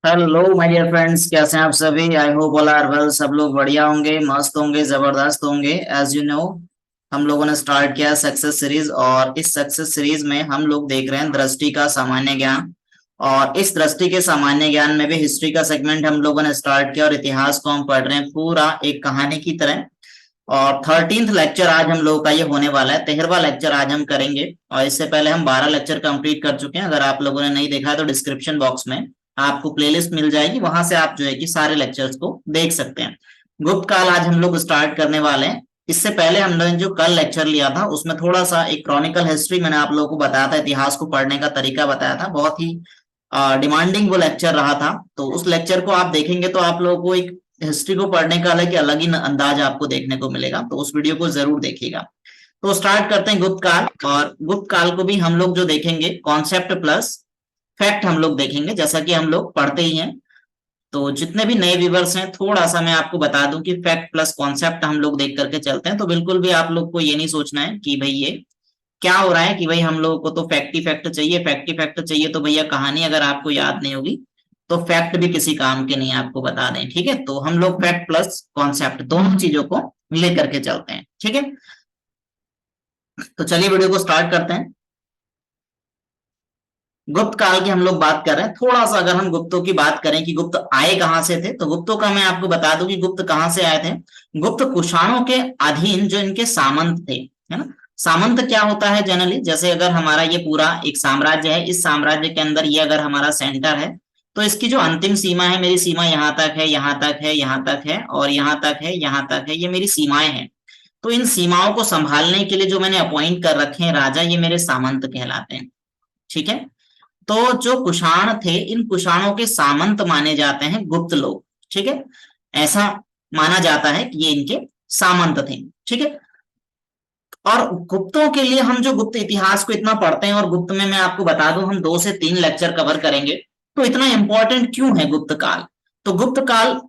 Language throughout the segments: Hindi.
हेलो माय डियर फ्रेंड्स, कैसे हैं आप सभी। I hope all are well. सब लोग बढ़िया होंगे, मस्त होंगे, जबरदस्त होंगे। एज यू नो, हम लोगों ने स्टार्ट किया सक्सेस सीरीज, और इस सक्सेस सीरीज में हम लोग देख रहे हैं दृष्टि का सामान्य ज्ञान। और इस दृष्टि के सामान्य ज्ञान में भी हिस्ट्री का सेगमेंट हम लोगों ने स्टार्ट किया, और इतिहास को हम पढ़ रहे हैं पूरा एक कहानी की तरह। और 13th लेक्चर आज हम लोगों का ये होने वाला है, 13वां लेक्चर आज हम करेंगे। और इससे पहले हम 12 लेक्चर कंप्लीट कर चुके हैं। अगर आप लोगों ने नहीं देखा है तो डिस्क्रिप्शन बॉक्स में आपको प्लेलिस्ट मिल जाएगी, वहां से आप जो है कि सारे लेक्चर्स को देख सकते हैं। गुप्त काल आज हम लोग स्टार्ट करने वाले हैं। इससे पहले हमने जो कल लेक्चर लिया था उसमें थोड़ा सा एक क्रॉनिकल हिस्ट्री मैंने आप लोगों को बताया था, इतिहास को पढ़ने का तरीका बताया था। बहुत ही डिमांडिंग वो लेक्चर रहा था। तो उस लेक्चर को आप देखेंगे तो आप लोगों को एक हिस्ट्री को पढ़ने का अलग ही अंदाज आपको देखने को मिलेगा। तो उस वीडियो को जरूर देखिएगा। तो स्टार्ट करते हैं गुप्त काल। और गुप्त काल को भी हम लोग जो देखेंगे कॉन्सेप्ट प्लस फैक्ट हम लोग देखेंगे, जैसा कि हम लोग पढ़ते ही हैं। तो जितने भी नए व्यूवर्स हैं, थोड़ा सा मैं आपको बता दूं कि फैक्ट प्लस कॉन्सेप्ट हम लोग देख करके चलते हैं। तो बिल्कुल भी आप लोग को ये नहीं सोचना है कि भाई ये क्या हो रहा है, कि भाई हम लोगों को तो फैक्ट ही फैक्ट चाहिए, फैक्ट ही फैक्ट चाहिए। तो भैया कहानी अगर आपको याद नहीं होगी तो फैक्ट भी किसी काम के नहीं, आपको बता दें। ठीक है, तो हम लोग फैक्ट प्लस कॉन्सेप्ट दोनों चीजों को लेकर के चलते हैं। ठीक है, तो चलिए वीडियो को स्टार्ट करते हैं। गुप्त काल की हम लोग बात कर रहे हैं। थोड़ा सा अगर हम गुप्तों की बात करें कि गुप्त आए कहां से थे, तो गुप्तों का मैं आपको बता दूं कि गुप्त कहां से आए थे। गुप्त कुषाणों के अधीन जो इनके सामंत थे, है ना। सामंत क्या होता है जनरली, जैसे अगर हमारा ये पूरा एक साम्राज्य है, इस साम्राज्य के अंदर ये अगर हमारा सेंटर है, तो इसकी जो अंतिम सीमा है, मेरी सीमा यहाँ तक है, यहाँ तक है, यहाँ तक है, और यहाँ तक है, यहाँ तक है, ये मेरी सीमाएं हैं। तो इन सीमाओं को संभालने के लिए जो मैंने अपॉइंट कर रखे हैं राजा, ये मेरे सामंत कहलाते हैं। ठीक है, तो जो कुषाण थे, इन कुषाणों के सामंत माने जाते हैं गुप्त लोग। ठीक है, ऐसा माना जाता है कि ये इनके सामंत थे। ठीक है, और गुप्तों के लिए हम जो गुप्त इतिहास को इतना पढ़ते हैं, और गुप्त में मैं आपको बता दूं हम 2 से 3 लेक्चर कवर करेंगे। तो इतना इंपॉर्टेंट क्यों है गुप्त काल? तो गुप्त काल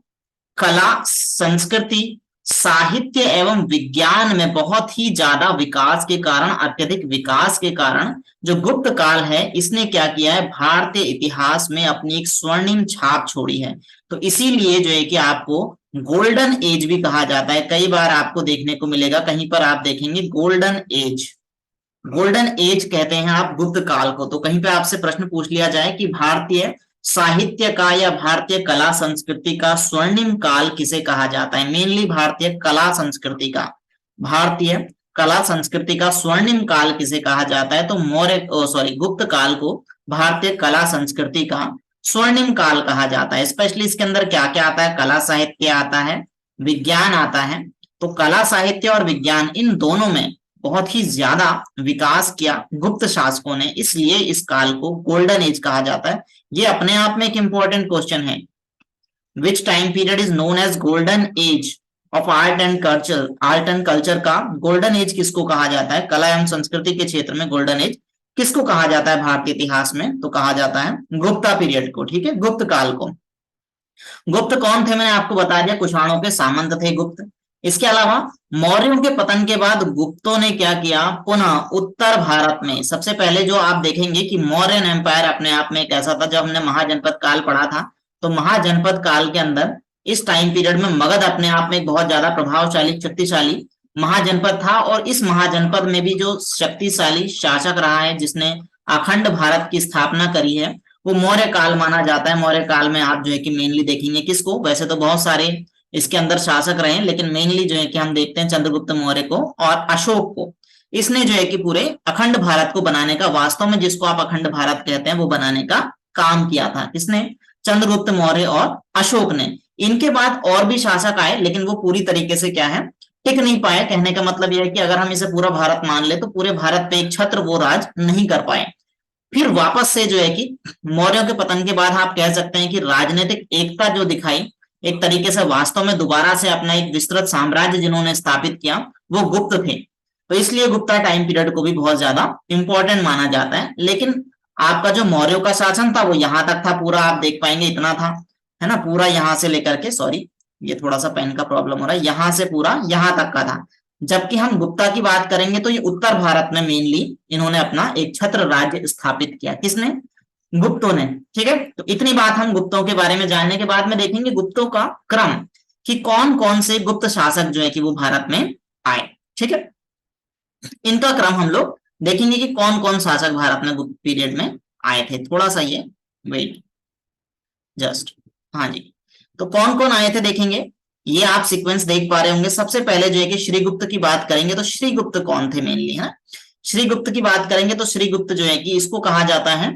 कला, संस्कृति, साहित्य एवं विज्ञान में बहुत ही ज्यादा विकास के कारण, अत्यधिक विकास के कारण, जो गुप्त काल है इसने क्या किया है, भारतीय इतिहास में अपनी एक स्वर्णिम छाप छोड़ी है। तो इसीलिए जो है कि आपको गोल्डन एज भी कहा जाता है। कई बार आपको देखने को मिलेगा, कहीं पर आप देखेंगे गोल्डन एज, गोल्डन एज कहते हैं आप गुप्त काल को। तो कहीं पे आपसे प्रश्न पूछ लिया जाए कि भारतीय साहित्य का या भारतीय कला संस्कृति का स्वर्णिम काल किसे कहा जाता है, मेनली भारतीय कला संस्कृति का, भारतीय कला संस्कृति का स्वर्णिम काल किसे कहा जाता है, तो गुप्त काल को भारतीय कला संस्कृति का स्वर्णिम काल कहा जाता है। स्पेशली इसके अंदर क्या क्या आता है, कला साहित्य आता है, विज्ञान आता है। तो कला साहित्य और विज्ञान, इन दोनों में बहुत ही ज्यादा विकास किया गुप्त शासकों ने, इसलिए इस काल को गोल्डन एज कहा जाता है। ये अपने आप में एक इंपॉर्टेंट क्वेश्चन है। Which time period is known as golden age of art and culture? Art and culture का गोल्डन एज किसको कहा जाता है, कला एवं संस्कृति के क्षेत्र में गोल्डन एज किसको कहा जाता है भारतीय इतिहास में? तो कहा जाता है गुप्ता पीरियड को। ठीक है, गुप्त काल को। गुप्त कौन थे मैंने आपको बता दिया, कुषाणों के सामंत थे गुप्त। इसके अलावा मौर्यों के पतन के बाद गुप्तों ने क्या किया, पुनः उत्तर भारत में सबसे पहले जो आप देखेंगे कि मौर्यन एम्पायर अपने आप में एक ऐसा था, जब हमने महाजनपद काल पढ़ा था, तो महाजनपद काल के अंदर इस टाइम पीरियड में मगध अपने आप में एक बहुत ज्यादा प्रभावशाली शक्तिशाली महाजनपद था। और इस महाजनपद में भी जो शक्तिशाली शासक रहा है, जिसने अखंड भारत की स्थापना करी है, वो मौर्य काल माना जाता है। मौर्य काल में आप जो है कि मेनली देखेंगे किसको, वैसे तो बहुत सारे इसके अंदर शासक रहे, लेकिन मेनली जो है कि हम देखते हैं चंद्रगुप्त मौर्य को और अशोक को। इसने जो है कि पूरे अखंड भारत को बनाने का, वास्तव में जिसको आप अखंड भारत कहते हैं, वो बनाने का काम किया था। किसने? चंद्रगुप्त मौर्य और अशोक ने। इनके बाद और भी शासक आए, लेकिन वो पूरी तरीके से क्या है, टिक नहीं पाए। कहने का मतलब यह है कि अगर हम इसे पूरा भारत मान ले तो पूरे भारत पे एक छत्र वो राज नहीं कर पाए। फिर वापस से जो है कि मौर्यों के पतन के बाद आप कह सकते हैं कि राजनीतिक एकता जो दिखाई, एक तरीके से वास्तव में दोबारा से अपना एक विस्तृत साम्राज्य जिन्होंने स्थापित किया, वो गुप्त थे। तो इसलिए गुप्ता टाइम पीरियड को भी बहुत ज्यादा इंपॉर्टेंट माना जाता है। लेकिन आपका जो मौर्यों का शासन था वो यहां तक था, पूरा आप देख पाएंगे इतना था, है ना, पूरा यहां से लेकर के, सॉरी ये थोड़ा सा पेन का प्रॉब्लम हो रहा है, यहां से पूरा यहां तक का था। जबकि हम गुप्ता की बात करेंगे तो ये उत्तर भारत में मेनली इन्होंने अपना एक छत्र राज्य स्थापित किया। किसने? गुप्तों ने। ठीक है, तो इतनी बात हम गुप्तों के बारे में जानने के बाद में देखेंगे गुप्तों का क्रम, कि कौन कौन से गुप्त शासक जो है कि वो भारत में आए। ठीक है, इनका क्रम हम लोग देखेंगे कि कौन कौन शासक भारत में गुप्त पीरियड में आए थे। थोड़ा सा ये वेट, जस्ट, हाँ जी, तो कौन कौन आए थे देखेंगे। ये आप सीक्वेंस देख पा रहे होंगे। सबसे पहले जो है कि श्रीगुप्त की बात करेंगे, तो श्रीगुप्त कौन थे मेनली, है। श्रीगुप्त की बात करेंगे तो श्रीगुप्त जो है कि इसको कहा जाता है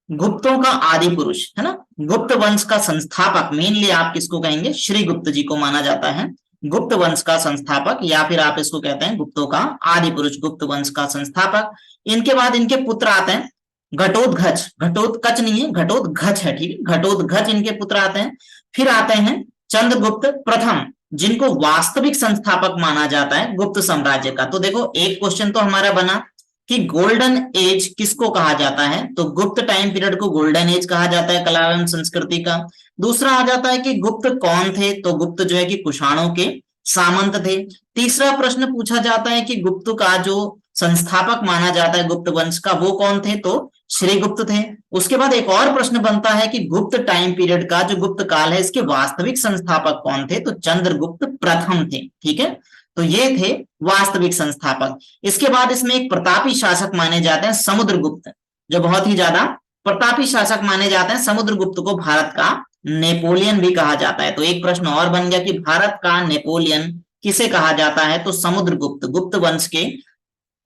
गुप्तों का आदि पुरुष, है ना। गुप्त वंश का संस्थापक मेनली आप किसको कहेंगे, श्रीगुप्त जी को माना जाता है गुप्त वंश का संस्थापक, या फिर आप इसको कहते हैं गुप्तों का आदि पुरुष, गुप्त वंश का संस्थापक। इनके बाद इनके पुत्र आते हैं घटोत्कच, घटोत्कच नहीं है, घटोत्कच है, ठीक है, घटोत्कच इनके पुत्र आते हैं। फिर आते हैं चंद्रगुप्त प्रथम, जिनको वास्तविक संस्थापक माना जाता है गुप्त साम्राज्य का। तो देखो एक क्वेश्चन तो हमारा बना कि गोल्डन एज किसको कहा जाता है, तो गुप्त टाइम पीरियड को गोल्डन एज कहा जाता है कला एवं संस्कृति का। दूसरा आ जाता है कि गुप्त कौन थे, तो गुप्त जो है कि कुषाणों के सामंत थे। तीसरा प्रश्न पूछा जाता है कि गुप्त का जो संस्थापक माना जाता है गुप्त वंश का, वो कौन थे, तो श्रीगुप्त थे। उसके बाद एक और प्रश्न बनता है कि गुप्त टाइम पीरियड का जो गुप्त काल है इसके वास्तविक संस्थापक कौन थे, तो चंद्रगुप्त प्रथम थे। ठीक है, तो ये थे वास्तविक संस्थापक। इसके बाद इसमें एक प्रतापी शासक माने जाते हैं समुद्रगुप्त, जो बहुत ही ज्यादा प्रतापी शासक माने जाते हैं। समुद्रगुप्त को भारत का नेपोलियन भी कहा जाता है। तो एक प्रश्न और बन गया कि भारत का नेपोलियन किसे कहा जाता है, तो समुद्रगुप्त, गुप्त वंश के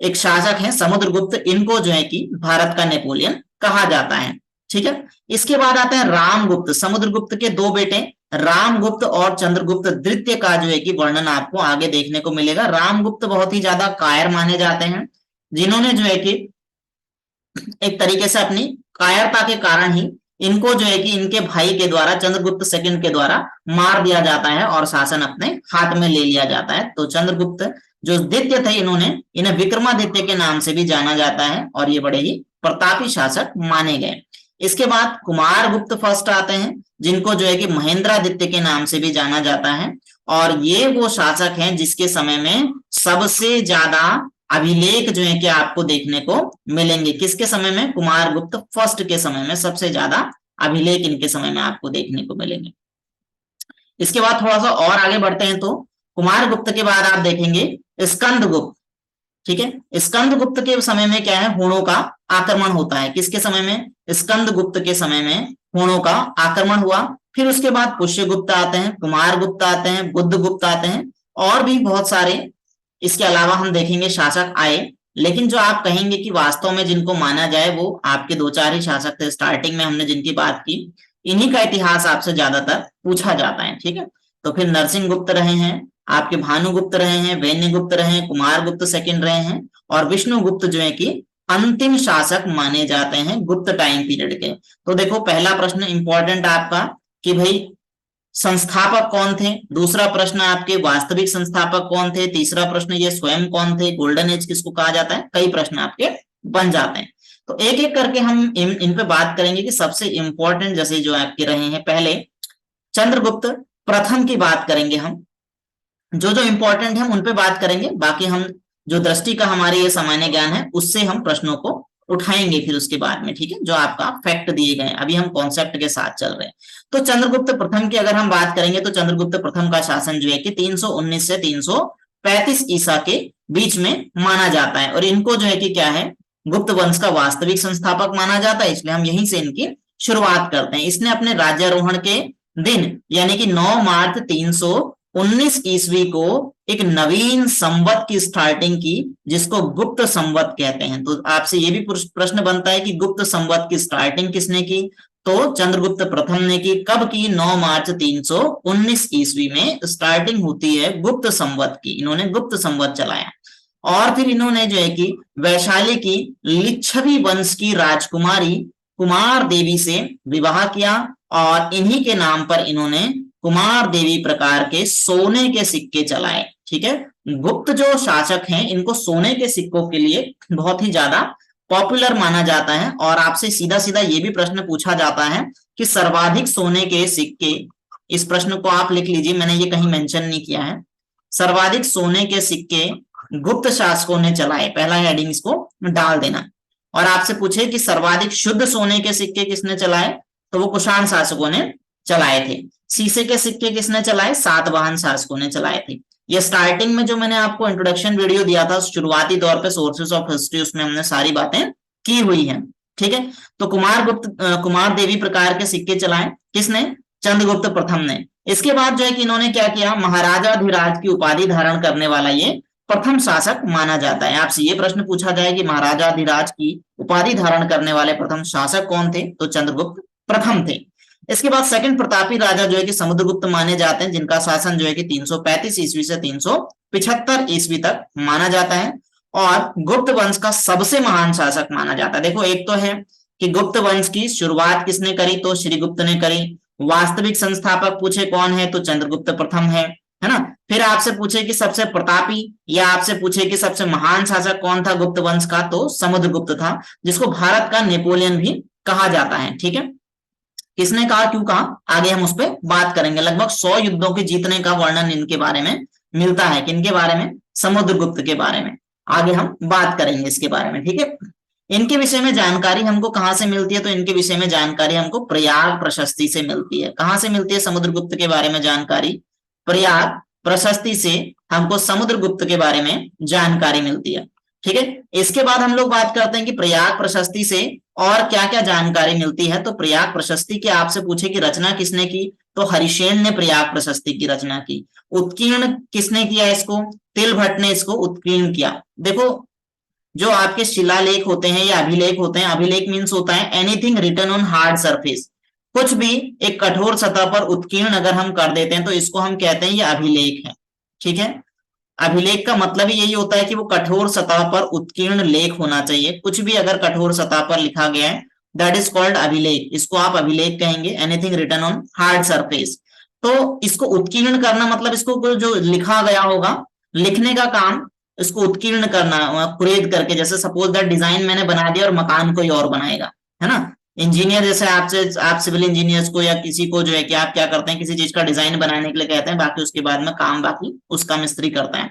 एक शासक हैं समुद्रगुप्त, इनको जो है कि भारत का नेपोलियन कहा जाता है। ठीक है, इसके बाद आते हैं रामगुप्त, समुद्रगुप्त के दो बेटे रामगुप्त और चंद्रगुप्त द्वितीय का जो है कि वर्णन आपको आगे देखने को मिलेगा। रामगुप्त बहुत ही ज्यादा कायर माने जाते हैं, जिन्होंने जो है कि एक तरीके से अपनी कायरता के कारण ही इनको जो है कि इनके भाई के द्वारा चंद्रगुप्त सेकंड के द्वारा मार दिया जाता है और शासन अपने हाथ में ले लिया जाता है। तो चंद्रगुप्त जो द्वितीय थे, इन्हें विक्रमादित्य के नाम से भी जाना जाता है और ये बड़े ही प्रतापी शासक माने गए। इसके बाद कुमार गुप्त फर्स्ट आते हैं, जिनको जो है कि महेंद्रादित्य के नाम से भी जाना जाता है, और ये वो शासक हैं जिसके समय में सबसे ज्यादा अभिलेख जो है कि आपको देखने को मिलेंगे। किसके समय में, कुमार गुप्त फर्स्ट के समय में सबसे ज्यादा अभिलेख इनके समय में आपको देखने को मिलेंगे। इसके बाद थोड़ा सा और आगे बढ़ते हैं तो कुमार गुप्त के बाद आप देखेंगे स्कंदगुप्त। ठीक है, स्कंदगुप्त के समय में क्या है, हुणों का आक्रमण होता है। किसके समय में, स्कंदगुप्त के समय में हुणों का आक्रमण हुआ। फिर उसके बाद पुष्यगुप्त आते हैं, कुमार गुप्त आते हैं, बुद्धगुप्त आते हैं, और भी बहुत सारे इसके अलावा हम देखेंगे शासक आए। लेकिन जो आप कहेंगे कि वास्तव में जिनको माना जाए वो आपके दो चार ही शासक थे, स्टार्टिंग में हमने जिनकी बात की, इन्हीं का इतिहास आपसे ज्यादातर पूछा जाता है। ठीक है, तो फिर नरसिंह गुप्त रहे हैं, आपके भानुगुप्त रहे हैं, वैन्यगुप्त रहे हैं, कुमार गुप्त सेकंड रहे हैं, और विष्णुगुप्त जो है कि अंतिम शासक माने जाते हैं गुप्त टाइम पीरियड के। तो देखो पहला प्रश्न इंपॉर्टेंट आपका कि भाई संस्थापक कौन थे, दूसरा प्रश्न आपके वास्तविक संस्थापक कौन थे, तीसरा प्रश्न ये स्वयं कौन थे, गोल्डन एज किसको कहा जाता है, कई प्रश्न आपके बन जाते हैं। तो एक एक करके हम इन पे बात करेंगे कि सबसे इंपॉर्टेंट जैसे जो आपके रहे हैं, पहले चंद्रगुप्त प्रथम की बात करेंगे हम, जो जो इंपॉर्टेंट है उन पे बात करेंगे, बाकी हम जो दृष्टि का हमारे ये सामान्य ज्ञान है उससे हम प्रश्नों को उठाएंगे फिर उसके बाद में। ठीक है, जो आपका फैक्ट दिए गए, अभी हम कॉन्सेप्ट के साथ चल रहे हैं। तो चंद्रगुप्त प्रथम की अगर हम बात करेंगे तो चंद्रगुप्त प्रथम का शासन जो है कि 319 से 335 ईसा के बीच में माना जाता है, और इनको जो है कि क्या है, गुप्त वंश का वास्तविक संस्थापक माना जाता है, इसलिए हम यहीं से इनकी शुरुआत करते हैं। इसने अपने राज्यारोहण के दिन यानी कि 9 मार्च 319 ईस्वी को एक नवीन संवत की स्टार्टिंग की, जिसको गुप्त संवत कहते हैं। तो आपसे ये भी प्रश्न बनता है कि गुप्त संवत की स्टार्टिंग किसने की, तो चंद्रगुप्त प्रथम ने की। कब की, 9 मार्च 319 ईस्वी में स्टार्टिंग होती है गुप्त संवत की, इन्होंने गुप्त संवत चलाया। और फिर इन्होंने जो है कि वैशाली की लिच्छवी वंश की राजकुमारी कुमार देवी से विवाह किया, और इन्हीं के नाम पर इन्होंने कुमार देवी प्रकार के सोने के सिक्के चलाए। ठीक है, गुप्त जो शासक हैं इनको सोने के सिक्कों के लिए बहुत ही ज्यादा पॉपुलर माना जाता है। और आपसे सीधा सीधा ये भी प्रश्न पूछा जाता है कि सर्वाधिक सोने के सिक्के, इस प्रश्न को आप लिख लीजिए, मैंने ये कहीं मेंशन नहीं किया है, सर्वाधिक सोने के सिक्के गुप्त शासकों ने चलाए, पहला हेडिंग इसको डाल देना। और आपसे पूछे कि सर्वाधिक शुद्ध सोने के सिक्के किसने चलाए, तो वो कुषाण शासकों ने चलाए थे। शीशे के सिक्के किसने चलाए, सातवाहन शासकों ने चलाए थे। ये स्टार्टिंग में जो मैंने आपको इंट्रोडक्शन वीडियो दिया था शुरुआती दौर पे सोर्सेस ऑफ हिस्ट्री, उसमें हमने सारी बातें की हुई है। ठीक है, तो कुमार देवी प्रकार के सिक्के चलाए किसने, चंद्रगुप्त प्रथम ने। इसके बाद जो है कि इन्होंने क्या किया, महाराजाधिराज की उपाधि धारण करने वाला ये प्रथम शासक माना जाता है। आपसे ये प्रश्न पूछा जाए कि महाराजाधिराज की उपाधि धारण करने वाले प्रथम शासक कौन थे, तो चंद्रगुप्त प्रथम थे। इसके बाद सेकंड प्रतापी राजा जो है कि समुद्रगुप्त माने जाते हैं, जिनका शासन जो है कि 335 ईस्वी से 375 ईस्वी तक माना जाता है, और गुप्त वंश का सबसे महान शासक माना जाता है। देखो, एक तो है कि गुप्त वंश की शुरुआत किसने करी, तो श्रीगुप्त ने करी। वास्तविक संस्थापक पूछे कौन है, तो चंद्रगुप्त प्रथम है ना। फिर आपसे पूछे कि सबसे प्रतापी, या आपसे पूछे कि सबसे महान शासक कौन था गुप्त वंश का, तो समुद्रगुप्त था, जिसको भारत का नेपोलियन भी कहा जाता है। ठीक है, किसने कहा, क्यों कहा, आगे हम उस पर बात करेंगे। लगभग 100 युद्धों के जीतने का वर्णन इनके बारे में मिलता है। किनके बारे में, समुद्रगुप्त के बारे में। आगे हम बात करेंगे इसके बारे में। ठीक है, इनके विषय में जानकारी हमको कहां से मिलती है, तो इनके विषय में जानकारी हमको प्रयाग प्रशस्ति से मिलती है। कहां से मिलती है समुद्रगुप्त के बारे में जानकारी, प्रयाग प्रशस्ति से हमको समुद्रगुप्त के बारे में जानकारी मिलती है। ठीक है, इसके बाद हम लोग बात करते हैं कि प्रयाग प्रशस्ति से और क्या क्या जानकारी मिलती है। तो प्रयाग प्रशस्ति की आपसे पूछे कि रचना किसने की, तो हरिसेन ने प्रयाग प्रशस्ति की रचना की। उत्कीर्ण किसने किया इसको, तिलभट्ट ने इसको उत्कीर्ण किया। देखो, जो आपके शिलालेख होते हैं या अभिलेख होते हैं, अभिलेख मीन्स होता है anything written on hard surface, कुछ भी एक कठोर सतह पर उत्कीर्ण अगर हम कर देते हैं तो इसको हम कहते हैं ये अभिलेख है। ठीक है, अभिलेख का मतलब ही यही होता है कि वो कठोर सतह पर उत्कीर्ण लेख होना चाहिए। कुछ भी अगर कठोर सतह पर लिखा गया है, दैट इज कॉल्ड अभिलेख, इसको आप अभिलेख कहेंगे, anything written on hard surface. तो इसको उत्कीर्ण करना मतलब इसको जो लिखा गया होगा, लिखने का काम, इसको उत्कीर्ण करना, कुरेद करके। जैसे सपोज दैट डिजाइन मैंने बना दिया और मकान कोई और बनाएगा, है ना। इंजीनियर जैसे आप सिविल इंजीनियर्स को या किसी को जो है कि आप क्या करते हैं, किसी चीज का डिजाइन बनाने के लिए कहते हैं, बाकी उसके बाद में काम बाकी उसका मिस्त्री करता है।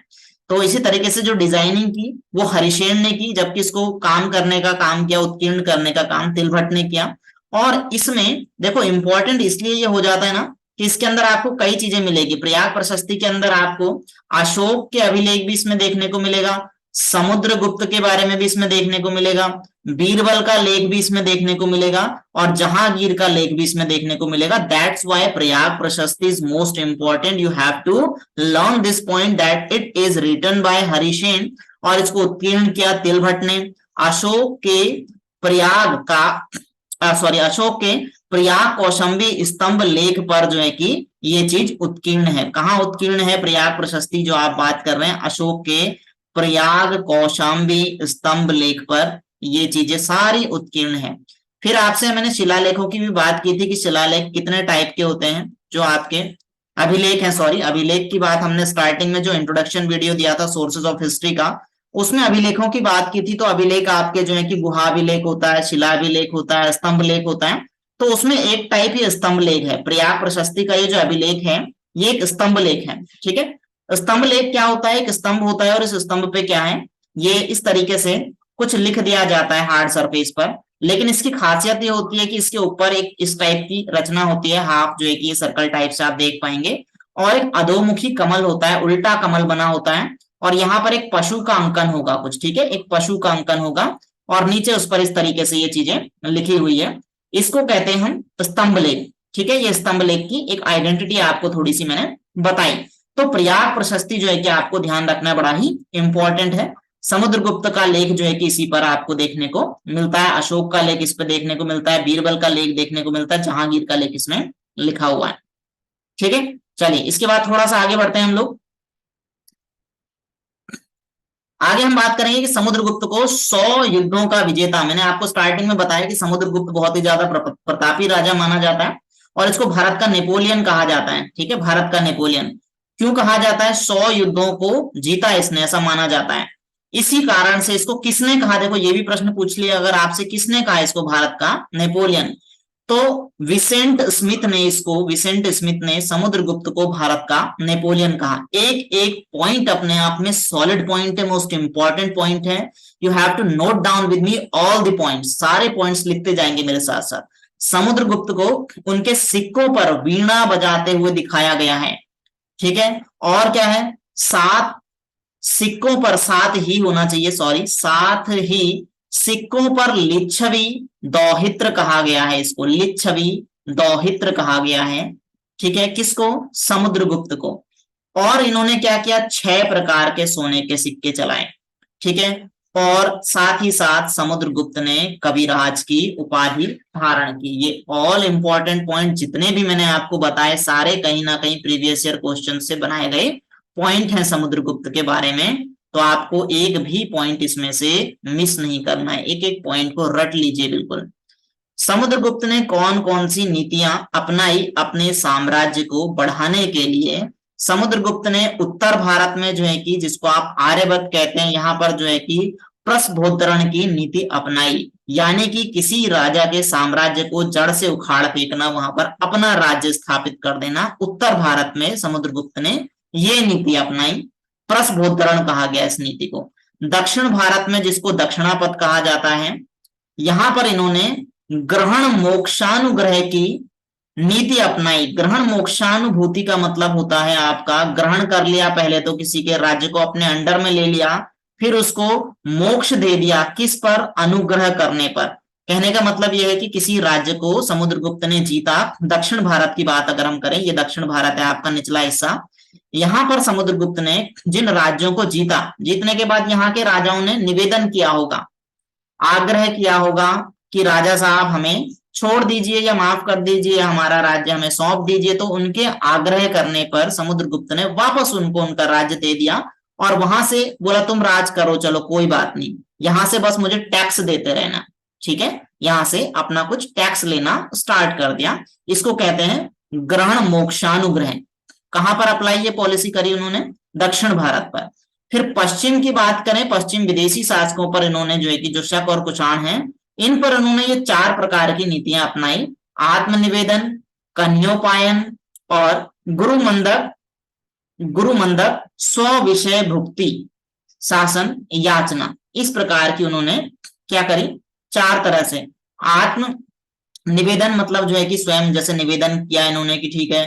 तो इसी तरीके से जो डिजाइनिंग की वो हरिसेन ने की, जबकि इसको काम करने का काम किया, उत्कीर्ण करने का काम तिलभट्ट ने किया। और इसमें देखो इंपॉर्टेंट इसलिए ये हो जाता है ना कि इसके अंदर आपको कई चीजें मिलेगी। प्रयाग प्रशस्ति के अंदर आपको अशोक के अभिलेख भी इसमें देखने को मिलेगा, समुद्रगुप्त के बारे में भी इसमें देखने को मिलेगा, बीरबल का लेख भी इसमें देखने को मिलेगा, और जहांगीर का लेख भी इसमें देखने को मिलेगा। That's why Prayag Prashasti is most important. You have to learn this point that it is written by Harisena, और इसको उत्कीर्ण किया तिलभट्ट ने। अशोक के प्रयाग का अशोक के प्रयाग कौशंबी स्तंभ लेख पर जो है कि ये चीज उत्कीर्ण है। कहाँ उत्कीर्ण है प्रयाग प्रशस्ति जो आप बात कर रहे हैं, अशोक के प्रयाग कौशाम्बी स्तंभ लेख पर ये चीजें सारी उत्कीर्ण है। फिर आपसे मैंने शिलालेखों की भी बात की थी कि शिलालेख कितने टाइप के होते हैं, जो आपके अभिलेख हैं, अभिलेख की बात हमने स्टार्टिंग में जो इंट्रोडक्शन वीडियो दिया था सोर्सेज ऑफ हिस्ट्री का, उसमें अभिलेखों की बात की थी। तो अभिलेख आपके जो है कि गुहा अभिलेख होता है, शिला अभिलेख होता है, स्तंभ लेख होता है। तो उसमें एक टाइप ही स्तंभ लेख है। प्रयाग प्रशस्ति का ये जो अभिलेख है ये एक स्तंभ लेख है। ठीक है, स्तंभ लेख क्या होता है, एक स्तंभ होता है और इस स्तंभ पे क्या है, ये इस तरीके से कुछ लिख दिया जाता है हार्ड सरफेस पर। लेकिन इसकी खासियत ये होती है कि इसके ऊपर एक इस टाइप की रचना होती है, हाफ जो है कि सर्कल टाइप से आप देख पाएंगे, और एक अधोमुखी कमल होता है, उल्टा कमल बना होता है, और यहाँ पर एक पशु का अंकन होगा कुछ। ठीक है, एक पशु का अंकन होगा और नीचे उस पर इस तरीके से ये चीजें लिखी हुई है। इसको कहते हैं हम स्तंभ लेख। ठीक है, ये स्तंभ लेख की एक आइडेंटिटी आपको थोड़ी सी मैंने बताई। तो प्रयाग प्रशस्ति जो है कि आपको ध्यान रखना बड़ा ही इंपॉर्टेंट है। समुद्रगुप्त का लेख जो है कि इसी पर आपको देखने को मिलता है, अशोक का लेख इस पर देखने को मिलता है, बीरबल का लेख देखने को मिलता है, जहांगीर का लेख इसमें लिखा हुआ है। ठीक है, चलिए इसके बाद थोड़ा सा आगे बढ़ते हैं हम लोग। आगे हम बात करेंगे कि समुद्रगुप्त को 100 युद्धों का विजेता, मैंने आपको स्टार्टिंग में बताया कि समुद्रगुप्त बहुत ही ज्यादा प्रतापी राजा माना जाता है और इसको भारत का नेपोलियन कहा जाता है। ठीक है, भारत का नेपोलियन क्यों कहा जाता है, 100 युद्धों को जीता इसने, ऐसा माना जाता है। इसी कारण से इसको किसने कहा, देखो ये भी प्रश्न पूछ लिया अगर आपसे, किसने कहा इसको भारत का नेपोलियन, तो विसेंट स्मिथ ने समुद्रगुप्त को भारत का नेपोलियन कहा। एक एक पॉइंट अपने आप में सॉलिड पॉइंट है, मोस्ट इंपॉर्टेंट पॉइंट है। You have to note down with me all the points, सारे पॉइंट्स लिखते जाएंगे मेरे साथ साथ। समुद्रगुप्त को उनके सिक्कों पर वीणा बजाते हुए दिखाया गया है, ठीक है। और क्या है, 7 सिक्कों पर, 7 ही होना चाहिए, सॉरी, 7 ही सिक्कों पर लिच्छवी दौहित्र कहा गया है, इसको लिच्छवी दौहित्र कहा गया है, ठीक है। किसको? समुद्रगुप्त को। और इन्होंने क्या किया, 6 प्रकार के सोने के सिक्के चलाए, ठीक है। और साथ ही साथ समुद्रगुप्त ने कविराज की उपाधि धारण की। ये ऑल इंपॉर्टेंट पॉइंट जितने भी मैंने आपको बताए, सारे कहीं ना कहीं प्रीवियस ईयर क्वेश्चन से बनाए गए पॉइंट हैं समुद्रगुप्त के बारे में। तो आपको एक भी पॉइंट इसमें से मिस नहीं करना है, एक एक पॉइंट को रट लीजिए बिल्कुल। समुद्रगुप्त ने कौन कौन सी नीतियां अपनाई अपने साम्राज्य को बढ़ाने के लिए? समुद्रगुप्त ने उत्तर भारत में जो है कि, जिसको आप आर्यभट्ट कहते हैं, यहाँ पर जो है कि प्रस्भोद्धरण की नीति अपनाई, यानी कि किसी राजा के साम्राज्य को जड़ से उखाड़ फेंकना, वहां पर अपना राज्य स्थापित कर देना। उत्तर भारत में समुद्रगुप्त ने ये नीति अपनाई, प्रस्भोद्धरण कहा गया इस नीति को। दक्षिण भारत में, जिसको दक्षिणापथ कहा जाता है, यहां पर इन्होंने ग्रहण मोक्षानुग्रह की नीति अपनाई। ग्रहण मोक्षानुभूति का मतलब होता है आपका, ग्रहण कर लिया पहले तो, किसी के राज्य को अपने अंडर में ले लिया, फिर उसको मोक्ष दे दिया, किस पर? अनुग्रह करने पर। कहने का मतलब यह है कि किसी राज्य को समुद्रगुप्त ने जीता। दक्षिण भारत की बात अगर हम करें, ये दक्षिण भारत है आपका निचला हिस्सा, यहां पर समुद्रगुप्त ने जिन राज्यों को जीता, जीतने के बाद यहाँ के राजाओं ने निवेदन किया होगा, आग्रह किया होगा कि राजा साहब हमें छोड़ दीजिए या माफ कर दीजिए, हमारा राज्य हमें सौंप दीजिए। तो उनके आग्रह करने पर समुद्रगुप्त ने वापस उनको उनका राज्य दे दिया और वहां से बोला तुम राज करो, चलो कोई बात नहीं, यहां से बस मुझे टैक्स देते रहना, ठीक है। यहां से अपना कुछ टैक्स लेना स्टार्ट कर दिया। इसको कहते हैं ग्रहण मोक्षानुग्रह। कहां पर अप्लाई ये पॉलिसी करी उन्होंने? दक्षिण भारत पर। फिर पश्चिम की बात करें, पश्चिम विदेशी शासकों पर इन्होंने जो है कि, जो शक और कुषाण हैं, इन पर उन्होंने ये 4 प्रकार की नीतियां अपनाई: आत्मनिवेदन, कन्योपायन और गुरुमंदक स्व विषय भुक्ति शासन याचना। इस प्रकार की उन्होंने क्या करी? 4 तरह से। आत्म निवेदन मतलब जो है कि स्वयं जैसे निवेदन किया इन्होंने कि ठीक है।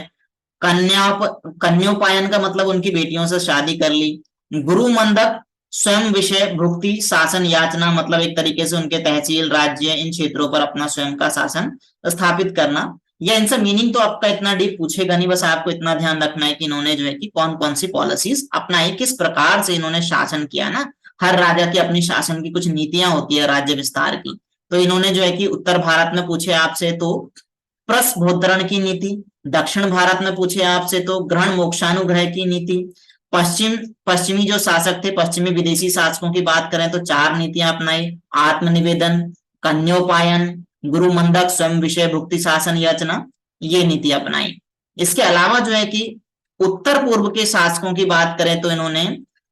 कन्योपायन का मतलब उनकी बेटियों से शादी कर ली। गुरुमंदक स्वयं विषय भुक्ति शासन याचना, मतलब एक तरीके से उनके तहसील, राज्य, इन क्षेत्रों पर अपना स्वयं का शासन स्थापित करना। या इनसे मीनिंग तो आपका इतना डीप पूछेगा नहीं, बस आपको इतना ध्यान रखना है कि इन्होंने जो है कि कौन कौन सी पॉलिसीज अपनाई, किस प्रकार से इन्होंने शासन किया ना। हर राजा की अपनी शासन की कुछ नीतियां होती है राज्य विस्तार की। तो इन्होंने जो है कि उत्तर भारत में पूछे आपसे तो प्रस्भोद्धरण की नीति, दक्षिण भारत में पूछे आपसे तो ग्रहण मोक्षानुग्रह की नीति, पश्चिमी जो शासक थे, पश्चिमी विदेशी शासकों की बात करें तो 4 नीतियां अपनाई: आत्मनिवेदन, कन्योपायन, गुरुमंदक स्वयं विषय भुक्ति शासन याचना, ये नीति अपनाई। इसके अलावा जो है कि उत्तर पूर्व के शासकों की बात करें तो इन्होंने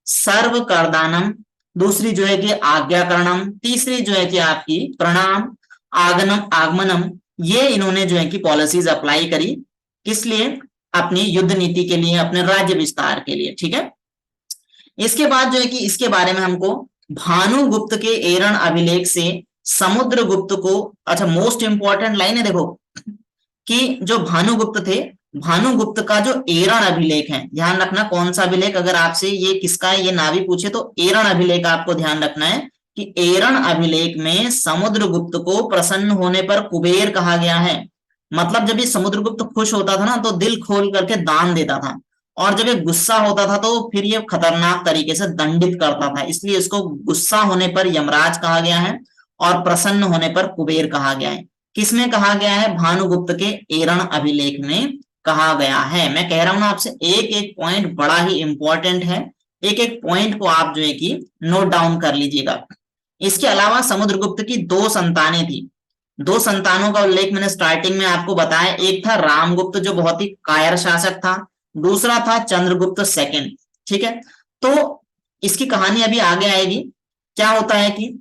सर्व करदानम, दूसरी जो है कि आज्ञाकरणम, तीसरी जो है कि आपकी प्रणाम आगमनम, ये इन्होंने जो है कि पॉलिसीज अप्लाई करी। किस लिए? अपनी युद्ध नीति के लिए, अपने राज्य विस्तार के लिए, ठीक है। इसके बाद जो है कि इसके बारे में हमको भानुगुप्त के एरण अभिलेख से समुद्रगुप्त को, अच्छा मोस्ट इंपॉर्टेंट लाइन है देखो, कि जो भानुगुप्त थे, भानुगुप्त का जो एरण अभिलेख है, ध्यान रखना कौन सा अभिलेख, अगर आपसे ये किसका है ये ना भी पूछे तो एरण अभिलेख आपको ध्यान रखना है कि एरण अभिलेख में समुद्रगुप्त को प्रसन्न होने पर कुबेर कहा गया है। मतलब जब ये समुद्रगुप्त खुश होता था ना तो दिल खोल करके दान देता था, और जब ये गुस्सा होता था तो फिर ये खतरनाक तरीके से दंडित करता था, इसलिए इसको गुस्सा होने पर यमराज कहा गया है और प्रसन्न होने पर कुबेर कहा गया है। किसमें कहा गया है? भानुगुप्त के एरण अभिलेख में कहा गया है। मैं कह रहा हूं ना आपसे, एक एक पॉइंट बड़ा ही इंपॉर्टेंट है, एक एक पॉइंट को आप जो है कि नोट डाउन कर लीजिएगा। इसके अलावा समुद्रगुप्त की 2 संतानें थी। 2 संतानों का उल्लेख मैंने स्टार्टिंग में आपको बताया, एक था रामगुप्त जो बहुत ही कायर शासक था, दूसरा था चंद्रगुप्त सेकंड, ठीक है। तो इसकी कहानी अभी आगे आएगी। क्या होता है कि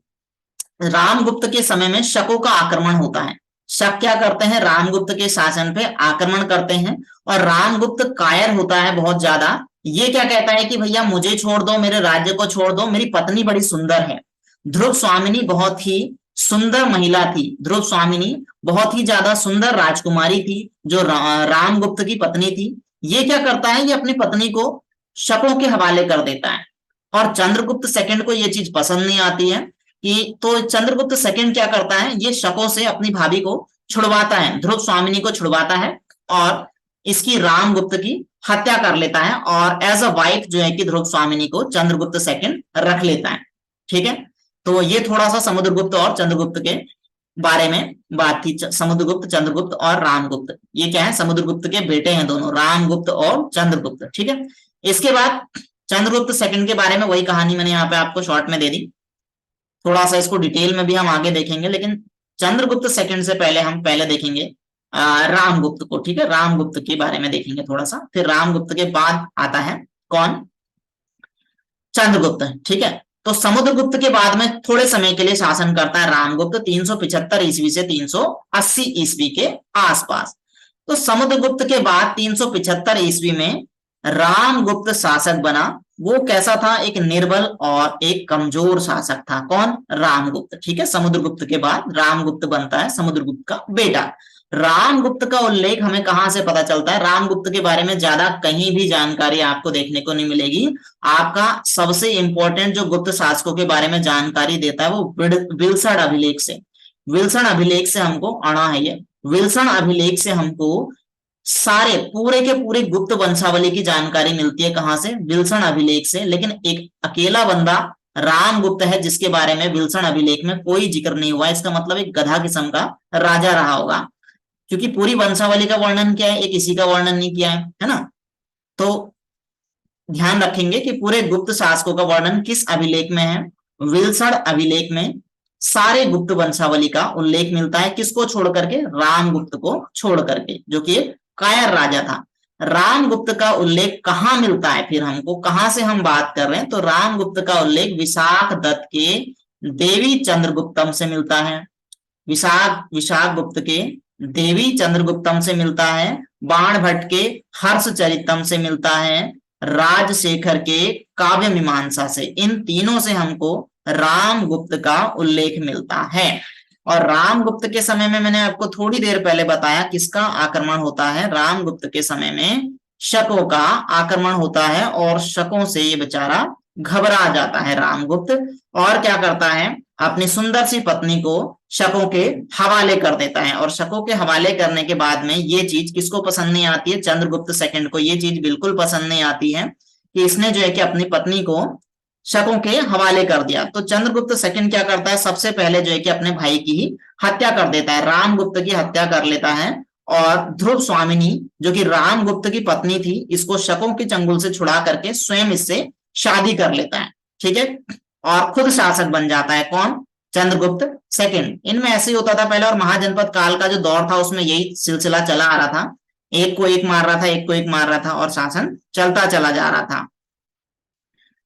रामगुप्त के समय में शकों का आक्रमण होता है। शक क्या करते हैं, रामगुप्त के शासन पे आक्रमण करते हैं, और रामगुप्त कायर होता है बहुत ज्यादा। ये क्या कहता है कि भैया मुझे छोड़ दो, मेरे राज्य को छोड़ दो, मेरी पत्नी बड़ी सुंदर है। ध्रुव स्वामिनी बहुत ही सुंदर महिला थी, ध्रुव स्वामिनी बहुत ही ज्यादा सुंदर राजकुमारी थी जो रामगुप्त की पत्नी थी। ये क्या करता है, ये अपनी पत्नी को शकों के हवाले कर देता है, और चंद्रगुप्त सेकंड को ये चीज पसंद नहीं आती है कि, तो चंद्रगुप्त सेकंड क्या करता है, ये शकों से अपनी भाभी को छुड़वाता है, ध्रुव स्वामिनी को छुड़वाता है, और इसकी रामगुप्त की हत्या कर लेता है, और एज अ वाइफ जो है कि ध्रुव स्वामिनी को चंद्रगुप्त सेकंड रख लेता है। ठीक है, तो ये थोड़ा सा समुद्रगुप्त और चंद्रगुप्त के बारे में बात थी। समुद्रगुप्त, चंद्रगुप्त और रामगुप्त, ये क्या है, समुद्रगुप्त के बेटे हैं दोनों, रामगुप्त और चंद्रगुप्त। ठीक है, इसके बाद चंद्रगुप्त सेकंड के बारे में वही कहानी मैंने यहाँ पे आपको शॉर्ट में दे दी, थोड़ा सा इसको डिटेल में भी हम आगे देखेंगे, लेकिन चंद्रगुप्त सेकंड से पहले हम पहले देखेंगे रामगुप्त को। ठीक है, रामगुप्त के बारे में देखेंगे थोड़ा सा, फिर रामगुप्त के बाद आता है कौन, चंद्रगुप्त। ठीक है, तो समुद्रगुप्त के बाद में थोड़े समय के लिए शासन करता है रामगुप्त, 375 ईस्वी से 380 ईस्वी के आसपास। तो समुद्रगुप्त के बाद 375 ईस्वी में रामगुप्त शासक बना। वो कैसा था, एक निर्बल और एक कमजोर शासक था। कौन, रामगुप्त। ठीक है, समुद्रगुप्त के बाद रामगुप्त बनता है, समुद्रगुप्त का बेटा। रामगुप्त का उल्लेख हमें कहां से पता चलता है, रामगुप्त के बारे में ज्यादा कहीं भी जानकारी आपको देखने को नहीं मिलेगी। आपका सबसे इंपॉर्टेंट जो गुप्त शासकों के बारे में जानकारी देता है वो विल्सन अभिलेख से, विल्सन अभिलेख से हमको आना है। ये विल्सन अभिलेख से हमको सारे पूरे के पूरे गुप्त वंशावली की जानकारी मिलती है। कहां से, विल्सन अभिलेख से। लेकिन एक अकेला बंदा रामगुप्त है जिसके बारे में विल्सन अभिलेख में कोई जिक्र नहीं हुआ। इसका मतलब एक गधा किस्म का राजा रहा होगा, क्योंकि पूरी वंशावली का वर्णन किया है, एक इसी का वर्णन नहीं किया है ना। तो ध्यान रखेंगे कि पूरे गुप्त शासकों का वर्णन किस अभिलेख में है, विल्सन अभिलेख में सारे गुप्त वंशावली का उल्लेख मिलता है। किसको छोड़ करके, रामगुप्त को छोड़ करके, जो कि कायर राजा था। रामगुप्त का उल्लेख कहां मिलता है, फिर हमको कहां से हम बात कर रहे हैं, तो रामगुप्त का उल्लेख विशाख दत्त के देवी चंद्रगुप्तम से मिलता है, विशाख गुप्त के देवी चंद्रगुप्तम से मिलता है, बाण भट्ट के हर्षचरितम से मिलता है, राजशेखर के काव्य मीमांसा से। इन तीनों से हमको रामगुप्त का उल्लेख मिलता है। और रामगुप्त के समय में मैंने आपको थोड़ी देर पहले बताया किसका आक्रमण होता है, रामगुप्त के समय में शकों का आक्रमण होता है, और शकों से ये बेचारा घबरा जाता है रामगुप्त, और क्या करता है, अपनी सुंदर सी पत्नी को शकों के हवाले कर देता है। और शकों के हवाले करने के बाद में ये चीज किसको पसंद नहीं आती है, चंद्रगुप्त सेकंड को ये चीज बिल्कुल पसंद नहीं आती है कि इसने जो है कि अपनी पत्नी को शकों के हवाले कर दिया। तो चंद्रगुप्त सेकंड क्या करता है, सबसे पहले जो है कि अपने भाई की ही हत्या कर देता है, रामगुप्त की हत्या कर लेता है, और ध्रुव स्वामिनी जो कि रामगुप्त की पत्नी थी, इसको शकों के चंगुल से छुड़ा करके स्वयं इससे शादी कर लेता है। ठीक है, और खुद शासक बन जाता है। कौन, चंद्रगुप्त सेकंड। इनमें ऐसे ही होता था पहले, और महाजनपद काल का जो दौर था उसमें यही सिलसिला चला आ रहा था, एक को एक मार रहा था, एक को एक मार रहा था, और शासन चलता चला जा रहा था।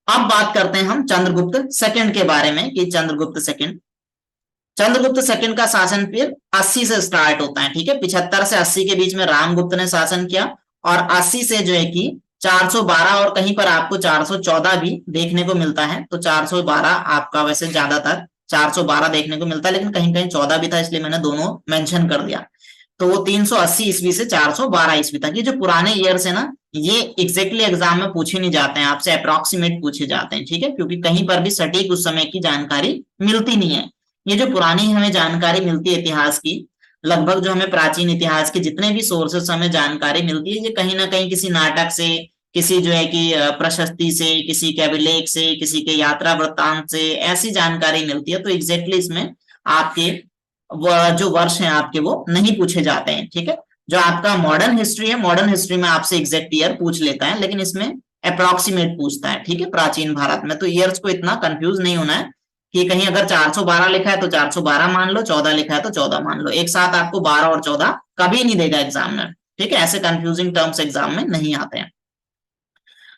अब बात करते हैं हम चंद्रगुप्त सेकंड के बारे में कि चंद्रगुप्त सेकंड का शासन फिर 80 से स्टार्ट होता है। ठीक है, 75 से 80 के बीच में रामगुप्त ने शासन किया, और 80 से जो है कि 412, और कहीं पर आपको 414 भी देखने को मिलता है। तो 412 आपका वैसे ज्यादातर 412 देखने को मिलता है, लेकिन कहीं कहीं 14 भी था, इसलिए मैंने दोनों मेंशन कर दिया। तो वो 380 ईस्वी से 412 ईस्वी तक, ये जो पुराने ईयर्स है ना, ये एग्जैक्टली एग्जाम में पूछे नहीं जाते हैं, आपसे अप्रोक्सीमेट पूछे जाते हैं। ठीक है, क्योंकि कहीं पर भी सटीक उस समय की जानकारी मिलती नहीं है। ये जो पुरानी हमें जानकारी मिलती है इतिहास की, लगभग जो हमें प्राचीन इतिहास के जितने भी सोर्सेस हमें जानकारी मिलती है, ये कहीं ना कहीं किसी नाटक से, किसी जो है कि प्रशस्ति से, किसी के अभिलेख से, किसी के यात्रा वृत्तांत से ऐसी जानकारी मिलती है। तो एग्जैक्टली इसमें आपके जो वर्ष हैं आपके वो नहीं पूछे जाते हैं। ठीक है, जो आपका मॉडर्न हिस्ट्री है, मॉडर्न हिस्ट्री में आपसे एग्जैक्ट ईयर पूछ लेता है, लेकिन इसमें अप्रोक्सीमेट पूछता है। ठीक है, प्राचीन भारत में तो ईयर्स को इतना कंफ्यूज नहीं होना है कि कहीं अगर 412 लिखा है तो 412 मान लो, 14 लिखा है तो 14 मान लो, एक साथ आपको 12 और 14 कभी नहीं देगा एग्जाम में। ठीक है, ऐसे कंफ्यूजिंग टर्म्स एग्जाम में नहीं आते हैं।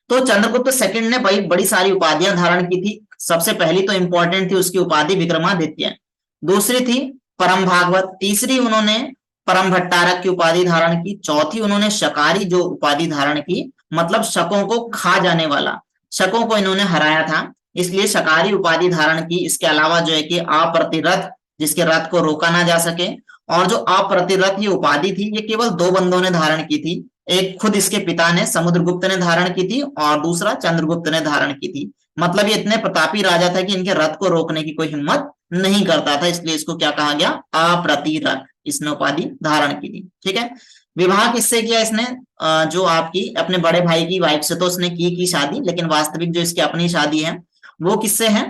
तो चंद्रगुप्त सेकंड ने बड़ी सारी उपाधियां धारण की थी। सबसे पहली तो इंपॉर्टेंट थी उसकी उपाधि विक्रमादित्य, दूसरी थी परम भागवत, तीसरी उन्होंने परम भट्टारक की उपाधि धारण की, चौथी उन्होंने शकारी जो उपाधि धारण की, मतलब शकों को खा जाने वाला, शकों को इन्होंने हराया था इसलिए शकारी उपाधि धारण की। इसके अलावा जो है कि अप्रतिरथ, जिसके रथ को रोका ना जा सके, और जो अप्रतिरथ ये उपाधि थी ये केवल दो बंदों ने धारण की थी, एक खुद इसके पिता ने समुद्रगुप्त ने धारण की थी और दूसरा चंद्रगुप्त ने धारण की थी। मतलब ये इतने प्रतापी राजा था कि इनके रथ को रोकने की कोई हिम्मत नहीं करता था, इसलिए इसको क्या कहा गया, अप्रतिरथ, इसने उपाधि धारण की थी। ठीक है, विवाह किससे किया इसने, जो आपकी अपने बड़े भाई की वाइफ से तो उसने की शादी, लेकिन वास्तविक जो इसकी अपनी शादी है वो किससे है,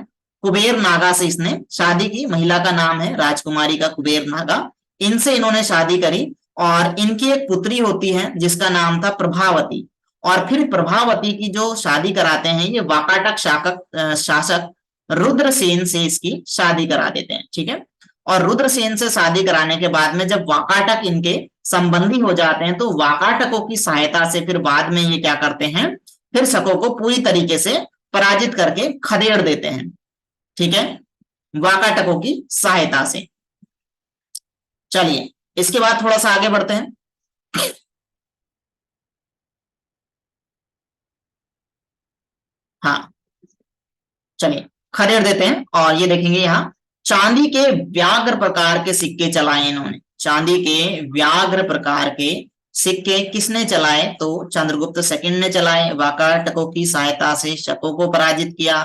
कुबेर नागा से इसने शादी की। महिला का नाम है राजकुमारी का कुबेर नागा, इनसे इन्होंने शादी करी और इनकी एक पुत्री होती है जिसका नाम था प्रभावती। और फिर प्रभावती की जो शादी कराते हैं ये वाकाटक शासक रुद्रसेन से इसकी शादी करा देते हैं। ठीक है, और रुद्रसेन से शादी कराने के बाद में जब वाकाटक इनके संबंधी हो जाते हैं तो वाकाटकों की सहायता से फिर बाद में ये क्या करते हैं, फिर शकों को पूरी तरीके से पराजित करके खदेड़ देते हैं। ठीक है, वाकाटकों की सहायता से। चलिए इसके बाद थोड़ा सा आगे बढ़ते हैं। हाँ, चलिए खदेड़ देते हैं और ये देखेंगे यहाँ चांदी के व्याघ्र प्रकार के सिक्के चलाए इन्होंने। चांदी के व्याघ्र प्रकार के सिक्के किसने चलाए, तो चंद्रगुप्त सेकंड ने चलाए। वाकाटकों की सहायता से शकों को पराजित किया।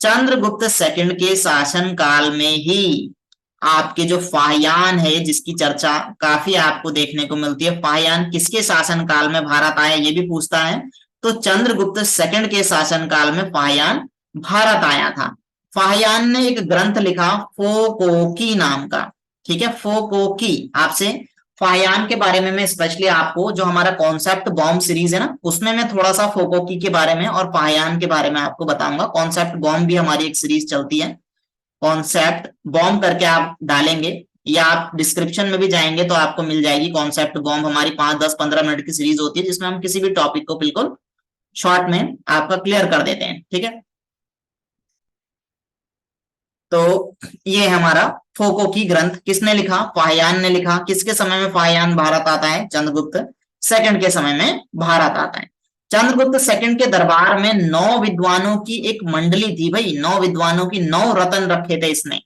चंद्रगुप्त सेकंड के शासन काल में ही आपके जो फाहियान है जिसकी चर्चा काफी आपको देखने को मिलती है, फाहियान किसके शासन काल में भारत आया ये भी पूछता है, तो चंद्रगुप्त सेकंड के शासन काल में फाहियान भारत आया था। फाहियान ने एक ग्रंथ लिखा फोकोकी नाम का। ठीक है, फोकोकी, आपसे फाहियान के बारे में मैं स्पेशली आपको जो हमारा कॉन्सेप्ट बॉम्ब सीरीज है ना उसमें मैं थोड़ा सा फोकोकी के बारे में और फाहियान के बारे में आपको बताऊंगा। कॉन्सेप्ट बॉम्ब भी हमारी एक सीरीज चलती है, कॉन्सेप्ट बॉम्ब करके आप डालेंगे या आप डिस्क्रिप्शन में भी जाएंगे तो आपको मिल जाएगी कॉन्सेप्ट बॉम्ब। हमारी 5, 10, 15 मिनट की सीरीज होती है जिसमें हम किसी भी टॉपिक को बिल्कुल शॉर्ट में आपका क्लियर कर देते हैं। ठीक है, तो ये हमारा फोको की ग्रंथ किसने लिखा, फाहियान ने लिखा। किसके समय में फाहियान भारत आता है, चंद्रगुप्त सेकंड के समय में भारत आता है। चंद्रगुप्त सेकंड के दरबार में 9 विद्वानों की एक मंडली थी भाई, 9 विद्वानों की, 9 रत्न रखे थे इसने।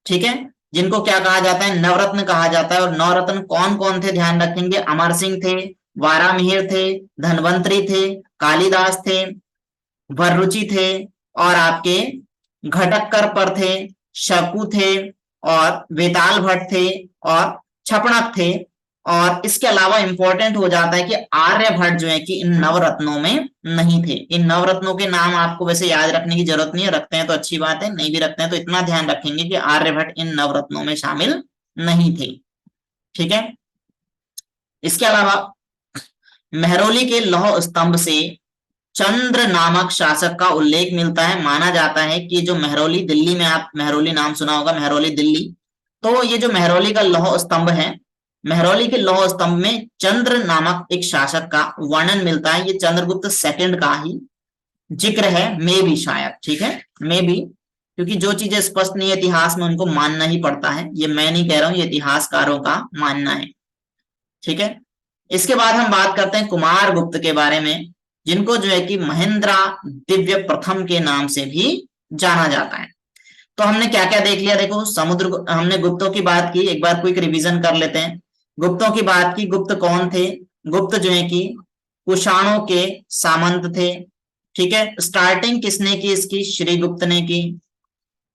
ठीक है, जिनको क्या कहा जाता है, नवरत्न कहा जाता है। और 9 रत्न कौन कौन थे ध्यान रखेंगे, अमर सिंह थे, वारामिहिर थे, धनवंतरी थे, कालिदास थे, वररुचि थे, और आपके घटक्कर पर थे, शकु थे, और वेताल भट्ट थे, और छपणक थे। और इसके अलावा इंपॉर्टेंट हो जाता है कि आर्यभट्ट जो है कि इन नवरत्नों में नहीं थे। इन नवरत्नों के नाम आपको वैसे याद रखने की जरूरत नहीं है, रखते हैं तो अच्छी बात है, नहीं भी रखते हैं तो इतना ध्यान रखेंगे कि आर्यभट्ट इन नवरत्नों में शामिल नहीं थे। ठीक है, इसके अलावा मेहरौली के लौह स्तंभ से चंद्र नामक शासक का उल्लेख मिलता है। माना जाता है कि जो मेहरौली, दिल्ली में आप मेहरौली नाम सुना होगा, मेहरौली दिल्ली, तो ये जो मेहरौली का लौह स्तंभ है, मेहरौली के लौह स्तंभ में चंद्र नामक एक शासक का वर्णन मिलता है। ये चंद्रगुप्त सेकंड का ही जिक्र है, मे भी शायद। ठीक है, मे भी, क्योंकि जो चीजें स्पष्ट नहीं है इतिहास में उनको मानना ही पड़ता है, ये मैं नहीं कह रहा हूं, ये इतिहासकारों का मानना है। ठीक है, इसके बाद हम बात करते हैं कुमार गुप्त के बारे में, जिनको जो है कि महेंद्रा दिव्य प्रथम के नाम से भी जाना जाता है। तो हमने क्या क्या देख लिया, देखो समुद्र, हमने गुप्तों की बात की, एक बार क्विक रिवीजन कर लेते हैं। गुप्तों की बात की, गुप्त कौन थे, गुप्त जो है कि कुषाणों के सामंत थे। ठीक है, स्टार्टिंग किसने की इसकी, श्रीगुप्त ने की।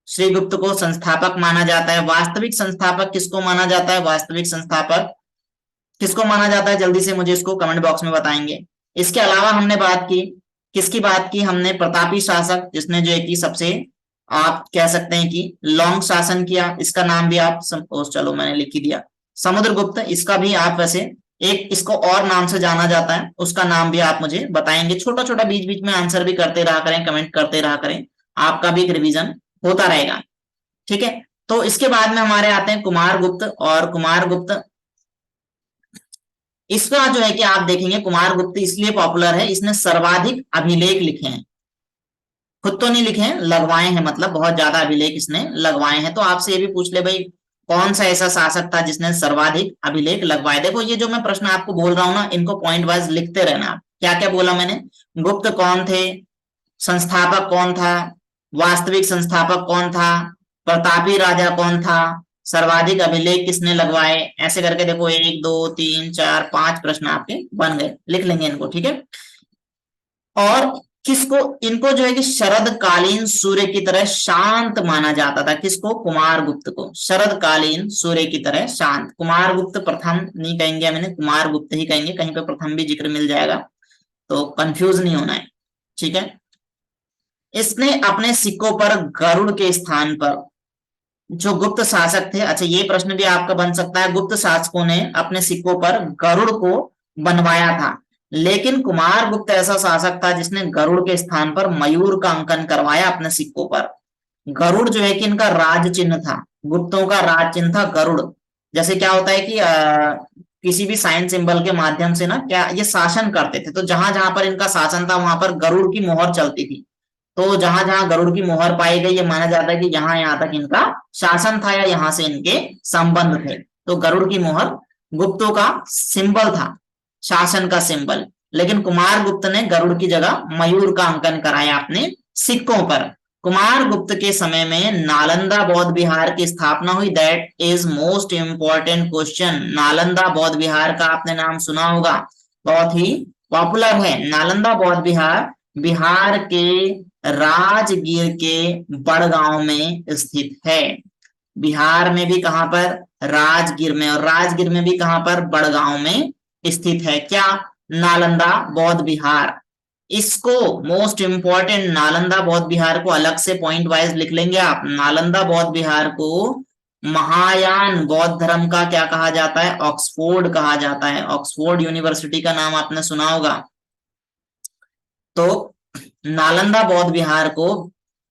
श्रीगुप्त को संस्थापक माना जाता है। वास्तविक संस्थापक किसको माना जाता है, वास्तविक संस्थापक किसको माना जाता है, जल्दी से मुझे इसको कमेंट बॉक्स में बताएंगे। इसके अलावा हमने बात की, किसकी बात की हमने, प्रतापी शासक, जिसने जो है कि सबसे आप कह सकते हैं कि लॉन्ग शासन किया, इसका नाम भी आप चलो मैंने लिख ही दिया, समुद्रगुप्त। इसका भी आप वैसे एक इसको और नाम से जाना जाता है, उसका नाम भी आप मुझे बताएंगे। छोटा छोटा बीच बीच में आंसर भी करते रहा करें, कमेंट करते रहा करें, आपका भी एक रिवीजन होता रहेगा। ठीक है, तो इसके बाद में हमारे आते हैं कुमार गुप्त। और कुमार गुप्त, इसका जो है कि आप देखेंगे कुमार गुप्त इसलिए पॉपुलर है, इसने सर्वाधिक अभिलेख लिखे हैं, खुद तो नहीं लिखे हैं, लगवाए हैं, मतलब बहुत ज्यादा अभिलेख इसने लगवाए हैं। तो आपसे ये भी पूछ ले भाई कौन सा ऐसा शासक था जिसने सर्वाधिक अभिलेख लगवाए? देखो ये जो मैं प्रश्न आपको बोल रहा हूं ना, इनको पॉइंट वाइज लिखते रहना। क्या क्या बोला मैंने? गुप्त कौन थे, संस्थापक कौन था, वास्तविक संस्थापक कौन था, प्रतापी राजा कौन था, सर्वाधिक अभिलेख किसने लगवाए, ऐसे करके देखो 1 2 3 4 5 प्रश्न आपके बन गए, लिख लेंगे इनको, ठीक है। और किसको, इनको जो है कि शरदकालीन सूर्य की तरह शांत माना जाता था। किसको? कुमारगुप्त को शरदकालीन सूर्य की तरह शांत। कुमारगुप्त प्रथम नहीं कहेंगे, मैंने कुमारगुप्त ही कहेंगे, कहीं पे प्रथम भी जिक्र मिल जाएगा तो कंफ्यूज नहीं होना है, ठीक है। इसने अपने सिक्कों पर गरुड़ के स्थान पर, जो गुप्त शासक थे, अच्छा ये प्रश्न भी आपका बन सकता है, गुप्त शासकों ने अपने सिक्कों पर गरुड़ को बनवाया था, लेकिन कुमारगुप्त ऐसा शासक था जिसने गरुड़ के स्थान पर मयूर का अंकन करवाया अपने सिक्कों पर। गरुड़ जो है कि इनका राज चिन्ह था, गुप्तों का राज चिन्ह था गरुड़। जैसे क्या होता है कि किसी भी साइन सिंबल के माध्यम से ना क्या ये शासन करते थे, तो जहां जहां पर इनका शासन था वहां पर गरुड़ की मोहर चलती थी। तो जहां जहां गरुड़ की मोहर पाई गई, ये माना जाता है कि यहाँ तक इनका शासन था या यहाँ से इनके संबंध थे। तो गरुड़ की मोहर गुप्तों का सिंबल था, शासन का सिंबल। लेकिन कुमारगुप्त ने गरुड़ की जगह मयूर का अंकन कराया अपने सिक्कों पर। कुमारगुप्त के समय में नालंदा बौद्ध विहार की स्थापना हुई। That is most important question. Nalanda बौद्ध विहार का आपने नाम सुना होगा, बहुत ही पॉपुलर है। नालंदा बौद्ध विहार बिहार के राजगीर के बड़गांव में स्थित है। बिहार में भी कहां पर? राजगीर में। और राजगीर में भी कहां पर? बड़गांव में स्थित है। क्या? नालंदा बौद्ध विहार। इसको मोस्ट इंपॉर्टेंट, नालंदा बौद्ध विहार को अलग से पॉइंट वाइज लिख लेंगे आप। नालंदा बौद्ध विहार को महायान बौद्ध धर्म का क्या कहा जाता है? ऑक्सफोर्ड कहा जाता है। ऑक्सफोर्ड यूनिवर्सिटी का नाम आपने सुना होगा। तो नालंदा बौद्ध विहार को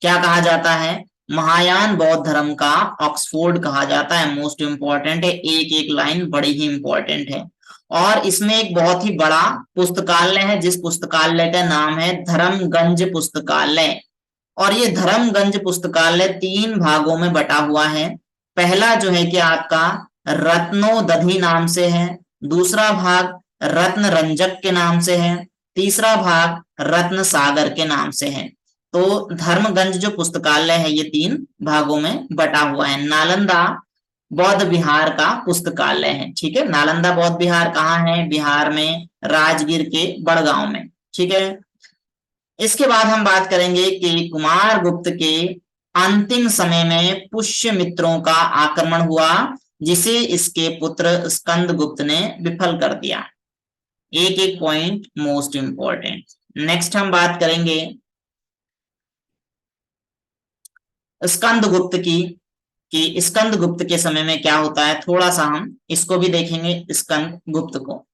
क्या कहा जाता है? महायान बौद्ध धर्म का ऑक्सफोर्ड कहा जाता है। मोस्ट इंपॉर्टेंट है, एक एक लाइन बड़ी ही इंपॉर्टेंट है। और इसमें एक बहुत ही बड़ा पुस्तकालय है, जिस पुस्तकालय का नाम है धर्मगंज पुस्तकालय। और ये धर्मगंज पुस्तकालय 3 भागों में बटा हुआ है। पहला जो है कि आपका रत्नोदधि नाम से है, दूसरा भाग रत्न रंजक के नाम से है, तीसरा भाग रत्न सागर के नाम से है। तो धर्मगंज जो पुस्तकालय है ये 3 भागों में बटा हुआ है। नालंदा बौद्ध विहार का पुस्तकालय है, ठीक है। नालंदा बौद्ध विहार कहाँ है? बिहार में, राजगीर के बड़गांव में, ठीक है। इसके बाद हम बात करेंगे कि कुमारगुप्त के अंतिम समय में पुष्यमित्रों का आक्रमण हुआ, जिसे इसके पुत्र स्कंदगुप्त ने विफल कर दिया। एक एक पॉइंट मोस्ट इंपॉर्टेंट। नेक्स्ट हम बात करेंगे स्कंदगुप्त की, कि स्कंदगुप्त के समय में क्या होता है, थोड़ा सा हम इसको भी देखेंगे स्कंदगुप्त को।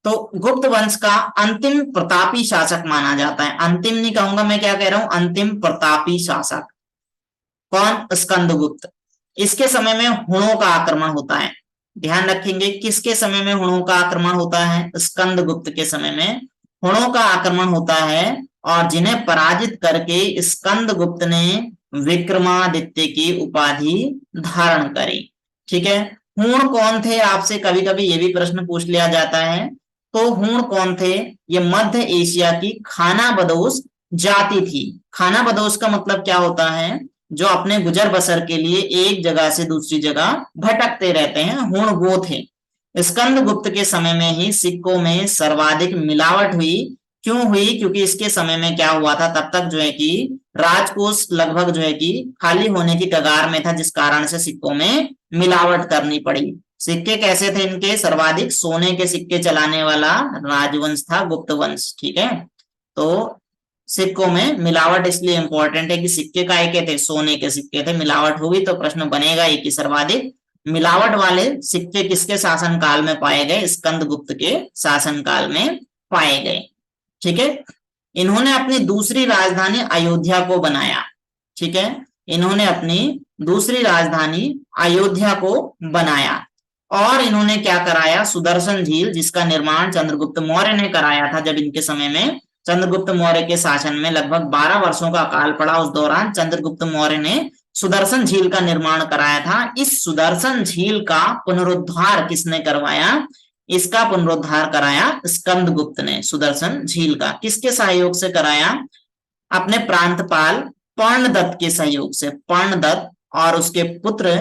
तो गुप्त वंश का अंतिम प्रतापी शासक माना जाता है। अंतिम नहीं कहूंगा मैं, क्या कह रहा हूं? अंतिम प्रतापी शासक कौन? स्कंदगुप्त। इसके समय में हुणों का आक्रमण होता है। ध्यान रखेंगे, किसके समय में हुणों का आक्रमण होता है? स्कंदगुप्त के समय में हुणों का आक्रमण होता है, और जिन्हें पराजित करके स्कंदगुप्त ने विक्रमादित्य की उपाधि धारण करी, ठीक है। हूण कौन थे? आपसे कभी कभी ये भी प्रश्न पूछ लिया जाता है। तो हूण कौन थे? ये मध्य एशिया की खानाबदोश जाति थी। खानाबदोश का मतलब क्या होता है? जो अपने गुजर बसर के लिए एक जगह से दूसरी जगह भटकते रहते हैं, हूण वो थे। स्कंदगुप्त के समय में ही सिक्कों में सर्वाधिक मिलावट हुई। क्यों हुई? क्योंकि इसके समय में क्या हुआ था, तब तक जो है कि राजकोष लगभग जो है कि खाली होने की कगार में था, जिस कारण से सिक्कों में मिलावट करनी पड़ी। सिक्के कैसे थे इनके? सर्वाधिक सोने के सिक्के चलाने वाला राजवंश था गुप्त वंश, ठीक है। तो सिक्कों में मिलावट इसलिए इंपॉर्टेंट है कि सिक्के काय के थे? सोने के सिक्के थे। मिलावट होगी तो प्रश्न बनेगा ही कि सर्वाधिक मिलावट वाले सिक्के किसके शासनकाल में पाए गए? स्कंदगुप्त के शासनकाल में पाए गए, ठीक है। इन्होंने अपनी दूसरी राजधानी अयोध्या को बनाया, ठीक है। इन्होंने अपनी दूसरी राजधानी अयोध्या को बनाया, और इन्होंने क्या कराया? सुदर्शन झील, जिसका निर्माण चंद्रगुप्त मौर्य ने कराया था। जब इनके समय में चंद्रगुप्त मौर्य के शासन में लगभग 12 वर्षों का काल पड़ा, उस दौरान चंद्रगुप्त मौर्य ने सुदर्शन झील का निर्माण कराया था। इस सुदर्शन झील का पुनरुद्धार किसने करवाया? इसका पुनरुद्धार कराया स्कंदगुप्त ने। सुदर्शन झील का किसके सहयोग से कराया? अपने प्रांतपाल पर्णदत्त के सहयोग से। पर्णदत्त और उसके पुत्र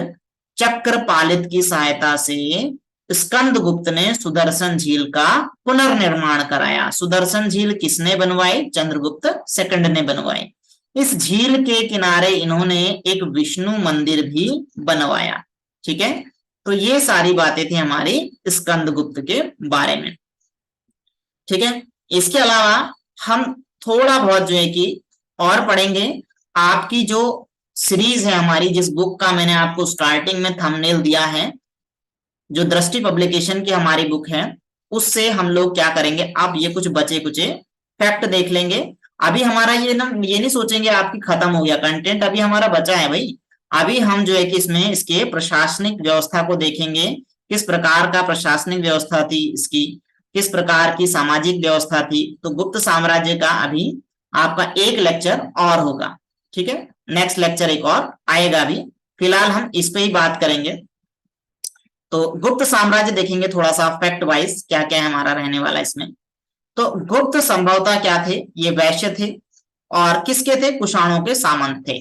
चक्रपालित की सहायता से स्कंदगुप्त ने सुदर्शन झील का पुनर्निर्माण कराया। सुदर्शन झील किसने बनवाई? चंद्रगुप्त सेकंड ने बनवाई। इस झील के किनारे इन्होंने एक विष्णु मंदिर भी बनवाया। ठीक है, तो ये सारी बातें थी हमारी स्कंदगुप्त के बारे में। ठीक है, इसके अलावा हम थोड़ा बहुत जो है कि और पढ़ेंगे। आपकी जो सीरीज है हमारी, जिस बुक का मैंने आपको स्टार्टिंग में थंबनेल दिया है, जो दृष्टि पब्लिकेशन की हमारी बुक है, उससे हम लोग क्या करेंगे, अब ये कुछ बचे कुचे फैक्ट देख लेंगे। अभी हमारा ये नहीं सोचेंगे आपकी खत्म हो गया कंटेंट, अभी हमारा बचा है भाई। अभी हम जो है कि इसमें इसके प्रशासनिक व्यवस्था को देखेंगे, किस प्रकार का प्रशासनिक व्यवस्था थी इसकी, किस प्रकार की सामाजिक व्यवस्था थी। तो गुप्त साम्राज्य का अभी आपका एक लेक्चर और होगा। ठीक है, नेक्स्ट लेक्चर एक और आएगा। अभी फिलहाल हम इस पे ही बात करेंगे। तो गुप्त साम्राज्य देखेंगे थोड़ा सा फैक्ट वाइज क्या क्या हमारा रहने वाला इसमें। तो गुप्त संभवतः क्या थे? ये वैश्य थे और किसके थे? कुषाणों के सामंत थे।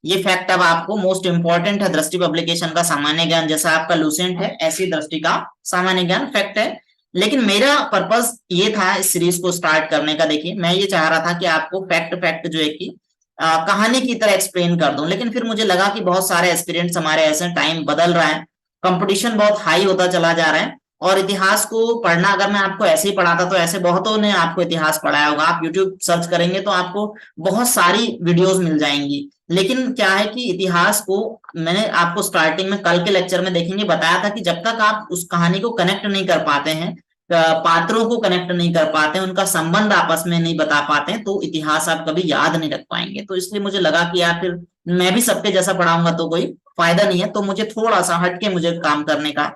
ये फैक्ट अब आपको मोस्ट इंपॉर्टेंट है। दृष्टि पब्लिकेशन का सामान्य ज्ञान जैसा आपका लूसेंट है, ऐसी दृष्टि का सामान्य ज्ञान फैक्ट है। लेकिन मेरा पर्पस ये था इस सीरीज को स्टार्ट करने का। देखिए, मैं ये चाह रहा था कि आपको फैक्ट फैक्ट जो है कि कहानी की तरह एक्सप्लेन कर दूं, लेकिन फिर मुझे लगा कि बहुत सारे एस्पिरेंट्स हमारे ऐसे, टाइम बदल रहा है, कंपटीशन बहुत हाई होता चला जा रहा है, और इतिहास को पढ़ना अगर मैं आपको ऐसे ही पढ़ाता तो ऐसे बहुतों ने आपको इतिहास पढ़ाया होगा। आप यूट्यूब सर्च करेंगे तो आपको बहुत सारी वीडियोस मिल जाएंगी। लेकिन क्या है कि इतिहास को मैंने आपको स्टार्टिंग में कल के लेक्चर में देखेंगे बताया था कि जब तक आप उस कहानी को कनेक्ट नहीं कर पाते हैं, पात्रों को कनेक्ट नहीं कर पाते हैं, उनका संबंध आपस में नहीं बता पाते हैं, तो इतिहास आप कभी याद नहीं रख पाएंगे। तो इसलिए मुझे लगा कि यार फिर मैं भी सबके जैसा पढ़ाऊंगा तो कोई फायदा नहीं है, तो मुझे थोड़ा सा हटके मुझे काम करने का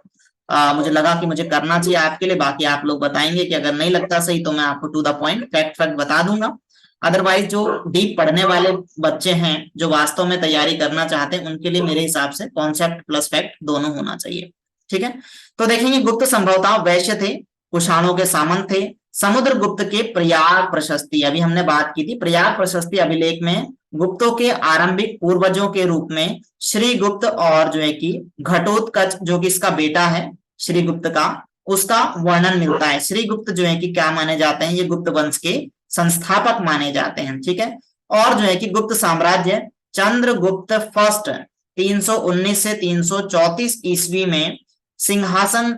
मुझे लगा कि मुझे करना चाहिए आपके लिए। बाकी आप लोग बताएंगे कि अगर नहीं लगता सही तो मैं आपको to the point fact fact बता दूंगा। अदरवाइज जो डीप पढ़ने वाले बच्चे हैं, जो वास्तव में तैयारी करना चाहते हैं, उनके लिए मेरे हिसाब से कॉन्सेप्ट प्लस फैक्ट दोनों होना चाहिए। ठीक है, तो देखेंगे गुप्त संभवतः वैश्य थे, कुषाणों के सामंत थे। समुद्रगुप्त के प्रयाग प्रशस्ति, अभी हमने बात की थी, प्रयाग प्रशस्ति अभिलेख में गुप्तों के आरंभिक पूर्वजों के रूप में श्रीगुप्त और जो है कि घटोत्कच, जो कि इसका बेटा है श्रीगुप्त का, उसका वर्णन मिलता है। श्रीगुप्त जो है कि क्या माने जाते हैं? ये गुप्त वंश के संस्थापक माने जाते हैं। ठीक है, और जो है कि गुप्त साम्राज्य चंद्रगुप्त फर्स्ट 319 से 334 ईस्वी में सिंहासन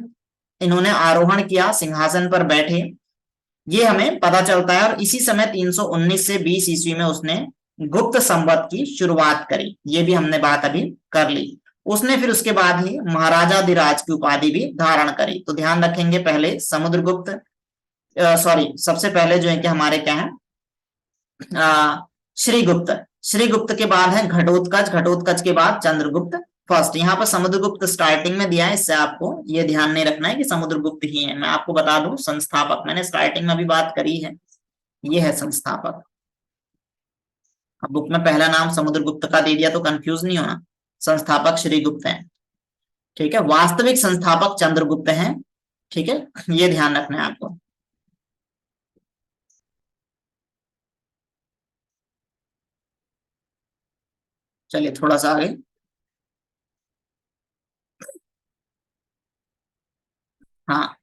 इन्होंने आरोहण किया, सिंहासन पर बैठे, ये हमें पता चलता है। और इसी समय 319 से 20 ईस्वी में उसने गुप्त संवत की शुरुआत करी, ये भी हमने बात अभी कर ली। उसने फिर उसके बाद ही महाराजाधिराज की उपाधि भी धारण करी। तो ध्यान रखेंगे, पहले समुद्रगुप्त, सॉरी, सबसे पहले जो है कि हमारे क्या है, श्रीगुप्त, श्रीगुप्त के बाद है घटोत्कच, घटोत्कच के बाद चंद्रगुप्त फर्स्ट। यहाँ पर समुद्रगुप्त स्टार्टिंग में दिया है, इससे आपको ये ध्यान नहीं रखना है कि समुद्रगुप्त ही है। मैं आपको बता दूं संस्थापक, मैंने स्टार्टिंग में भी बात करी है, ये है संस्थापक। अब बुक में पहला नाम समुद्रगुप्त का दे दिया तो कंफ्यूज नहीं होना, संस्थापक श्रीगुप्त है। ठीक है, वास्तविक संस्थापक चंद्रगुप्त है। ठीक है, ये ध्यान रखना है आपको। चलिए थोड़ा सा आगे। हाँ,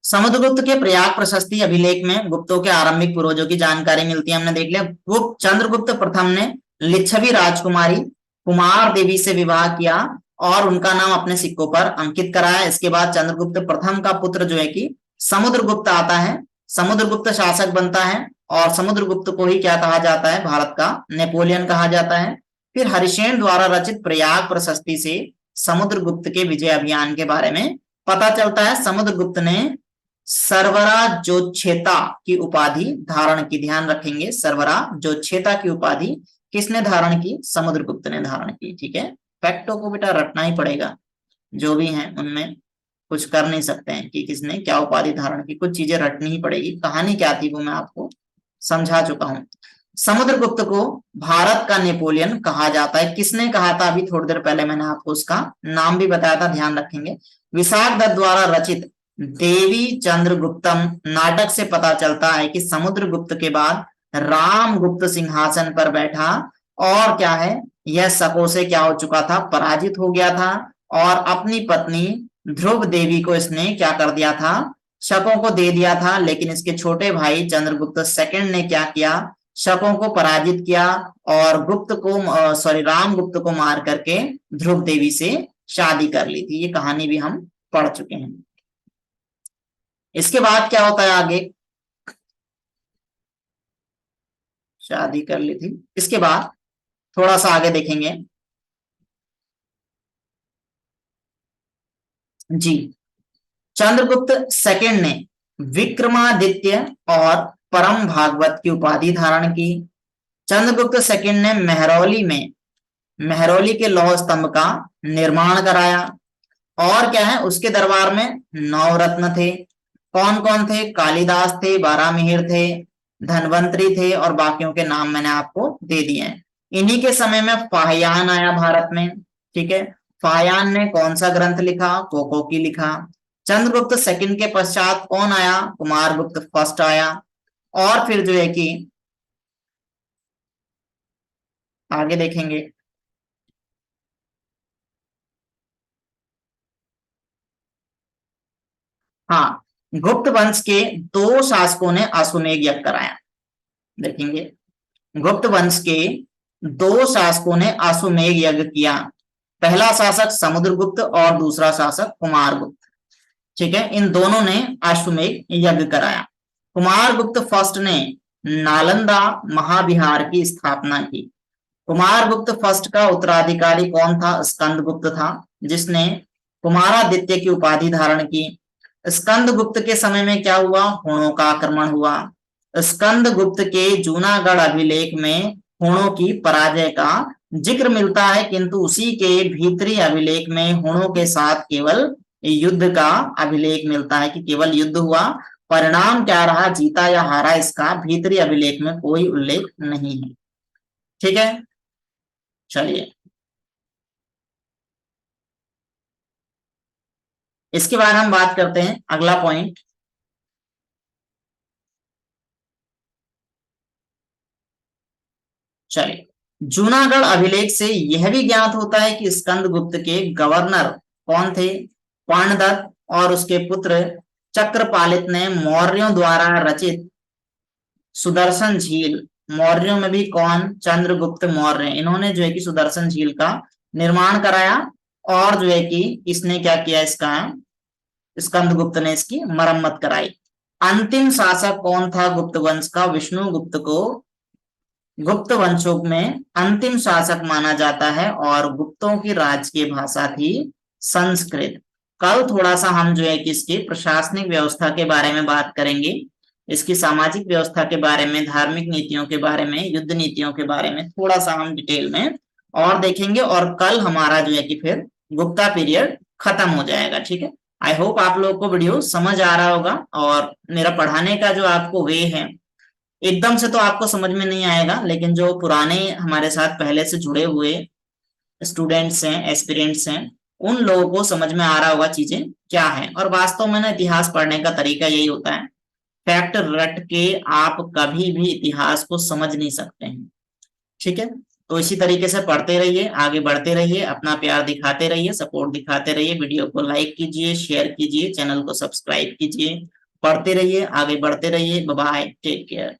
समुद्रगुप्त के प्रयाग प्रशस्ति अभिलेख में गुप्तों के आरंभिक पूर्वजों की जानकारी मिलती है, हमने देख लिया। गुप्त चंद्रगुप्त प्रथम ने लिच्छवी राजकुमारी कुमार देवी से विवाह किया और उनका नाम अपने सिक्कों पर अंकित कराया। इसके बाद चंद्रगुप्त प्रथम का पुत्र जो है कि समुद्रगुप्त आता है, समुद्रगुप्त शासक बनता है, और समुद्रगुप्त को ही क्या कहा जाता है? भारत का नेपोलियन कहा जाता है। फिर हरिशेन द्वारा रचित प्रयाग प्रशस्ति से समुद्रगुप्त के विजय अभियान के बारे में पता चलता है। समुद्रगुप्त ने सर्वराजोच्छेता की उपाधि धारण की, ध्यान रखेंगे, सर्वराजोच्छेता की उपाधि किसने धारण की? समुद्रगुप्त ने धारण की। ठीक है, फैक्टों को बेटा रटना ही पड़ेगा, जो भी हैं उनमें कुछ कर नहीं सकते हैं कि किसने क्या उपाधि धारण की, कुछ चीजें रटनी ही पड़ेगी। कहानी क्या थी वो मैं आपको समझा चुका हूं। समुद्रगुप्त को भारत का नेपोलियन कहा जाता है। किसने कहा था? अभी थोड़ी देर पहले मैंने आपको उसका नाम भी बताया था, ध्यान रखेंगे। विशाख दत्त द्वारा रचित देवी चंद्रगुप्तम नाटक से पता चलता है कि समुद्रगुप्त के बाद रामगुप्त सिंहासन पर बैठा, और क्या है, यह शकों से क्या हो चुका था? पराजित हो गया था, और अपनी पत्नी ध्रुव देवी को इसने क्या कर दिया था? शकों को दे दिया था। लेकिन इसके छोटे भाई चंद्रगुप्त सेकंड ने क्या किया? शकों को पराजित किया और गुप्त को सॉरी रामगुप्त को मार करके ध्रुव देवी से शादी कर ली थी। ये कहानी भी हम पढ़ चुके हैं। इसके बाद क्या होता है आगे? शादी कर ली थी। इसके बाद थोड़ा सा आगे देखेंगे जी। चंद्रगुप्त सेकंड ने विक्रमादित्य और परम भागवत की उपाधि धारण की। चंद्रगुप्त सेकंड ने मेहरौली के लौह स्तंभ का निर्माण कराया। और क्या है, उसके दरबार में 9 रत्न थे। कौन कौन थे? कालिदास थे, बारामिहिर थे, धनवंतरी थे, और बाकियों के नाम मैंने आपको दे दिए हैं। इन्हीं के समय में फाहियान आया भारत में। ठीक है, फाहियान ने कौन सा ग्रंथ लिखा? कोकोकी लिखा। चंद्रगुप्त सेकंड के पश्चात कौन आया? कुमारगुप्त फर्स्ट आया। और फिर जो है कि आगे देखेंगे, हाँ, गुप्त वंश के 2 शासकों ने अश्वमेध यज्ञ कराया। देखेंगे, गुप्त वंश के 2 शासकों ने अश्वमेध यज्ञ किया। पहला शासक समुद्रगुप्त और दूसरा शासक कुमारगुप्त। ठीक है, इन दोनों ने अश्वमेध यज्ञ कराया। कुमारगुप्त फर्स्ट ने नालंदा महाविहार की स्थापना की। कुमारगुप्त फर्स्ट का उत्तराधिकारी कौन था? स्कंदगुप्त था, जिसने कुमारादित्य की उपाधि धारण की। स्कंदगुप्त के समय में क्या हुआ? हुणों का आक्रमण हुआ। स्कंदगुप्त के जूनागढ़ अभिलेख में हुणों की पराजय का जिक्र मिलता है, किंतु उसी के भीतरी अभिलेख में हुणों के साथ केवल युद्ध का अभिलेख मिलता है कि केवल युद्ध हुआ। परिणाम क्या रहा, जीता या हारा, इसका भीतरी अभिलेख में कोई उल्लेख नहीं है। ठीक है, चलिए इसके बाद हम बात करते हैं अगला पॉइंट। चलिए, जूनागढ़ अभिलेख से यह भी ज्ञात होता है कि स्कंदगुप्त के गवर्नर कौन थे? पाणदत्त, और उसके पुत्र चक्रपालित ने मौर्यों द्वारा रचित सुदर्शन झील, मौर्यों में भी कौन? चंद्रगुप्त मौर्य, इन्होंने जो है कि सुदर्शन झील का निर्माण कराया। और जो है कि इसने क्या किया? इसका स्कंदगुप्त ने इसकी मरम्मत कराई। अंतिम शासक कौन था गुप्त वंश का? विष्णुगुप्त को गुप्त वंशों में अंतिम शासक माना जाता है, और गुप्तों की राजकीय भाषा थी संस्कृत। कल थोड़ा सा हम जो है कि इसकी प्रशासनिक व्यवस्था के बारे में बात करेंगे, इसकी सामाजिक व्यवस्था के बारे में, धार्मिक नीतियों के बारे में, युद्ध नीतियों के बारे में थोड़ा सा हम डिटेल में और देखेंगे। और कल हमारा जो है कि फिर गुप्ता पीरियड खत्म हो जाएगा। ठीक है, आई होप आप लोगों को वीडियो समझ आ रहा होगा। और मेरा पढ़ाने का जो आपको वे है, एकदम से तो आपको समझ में नहीं आएगा, लेकिन जो पुराने हमारे साथ पहले से जुड़े हुए स्टूडेंट्स हैं, एस्पिरेंट्स हैं, उन लोगों को समझ में आ रहा होगा चीजें क्या है। और वास्तव में ना इतिहास पढ़ने का तरीका यही होता है, फैक्ट रट के आप कभी भी इतिहास को समझ नहीं सकते हैं। ठीक है, तो इसी तरीके से पढ़ते रहिए, आगे बढ़ते रहिए, अपना प्यार दिखाते रहिए, सपोर्ट दिखाते रहिए। वीडियो को लाइक कीजिए, शेयर कीजिए, चैनल को सब्सक्राइब कीजिए। पढ़ते रहिए, आगे बढ़ते रहिए। Bye bye, take care.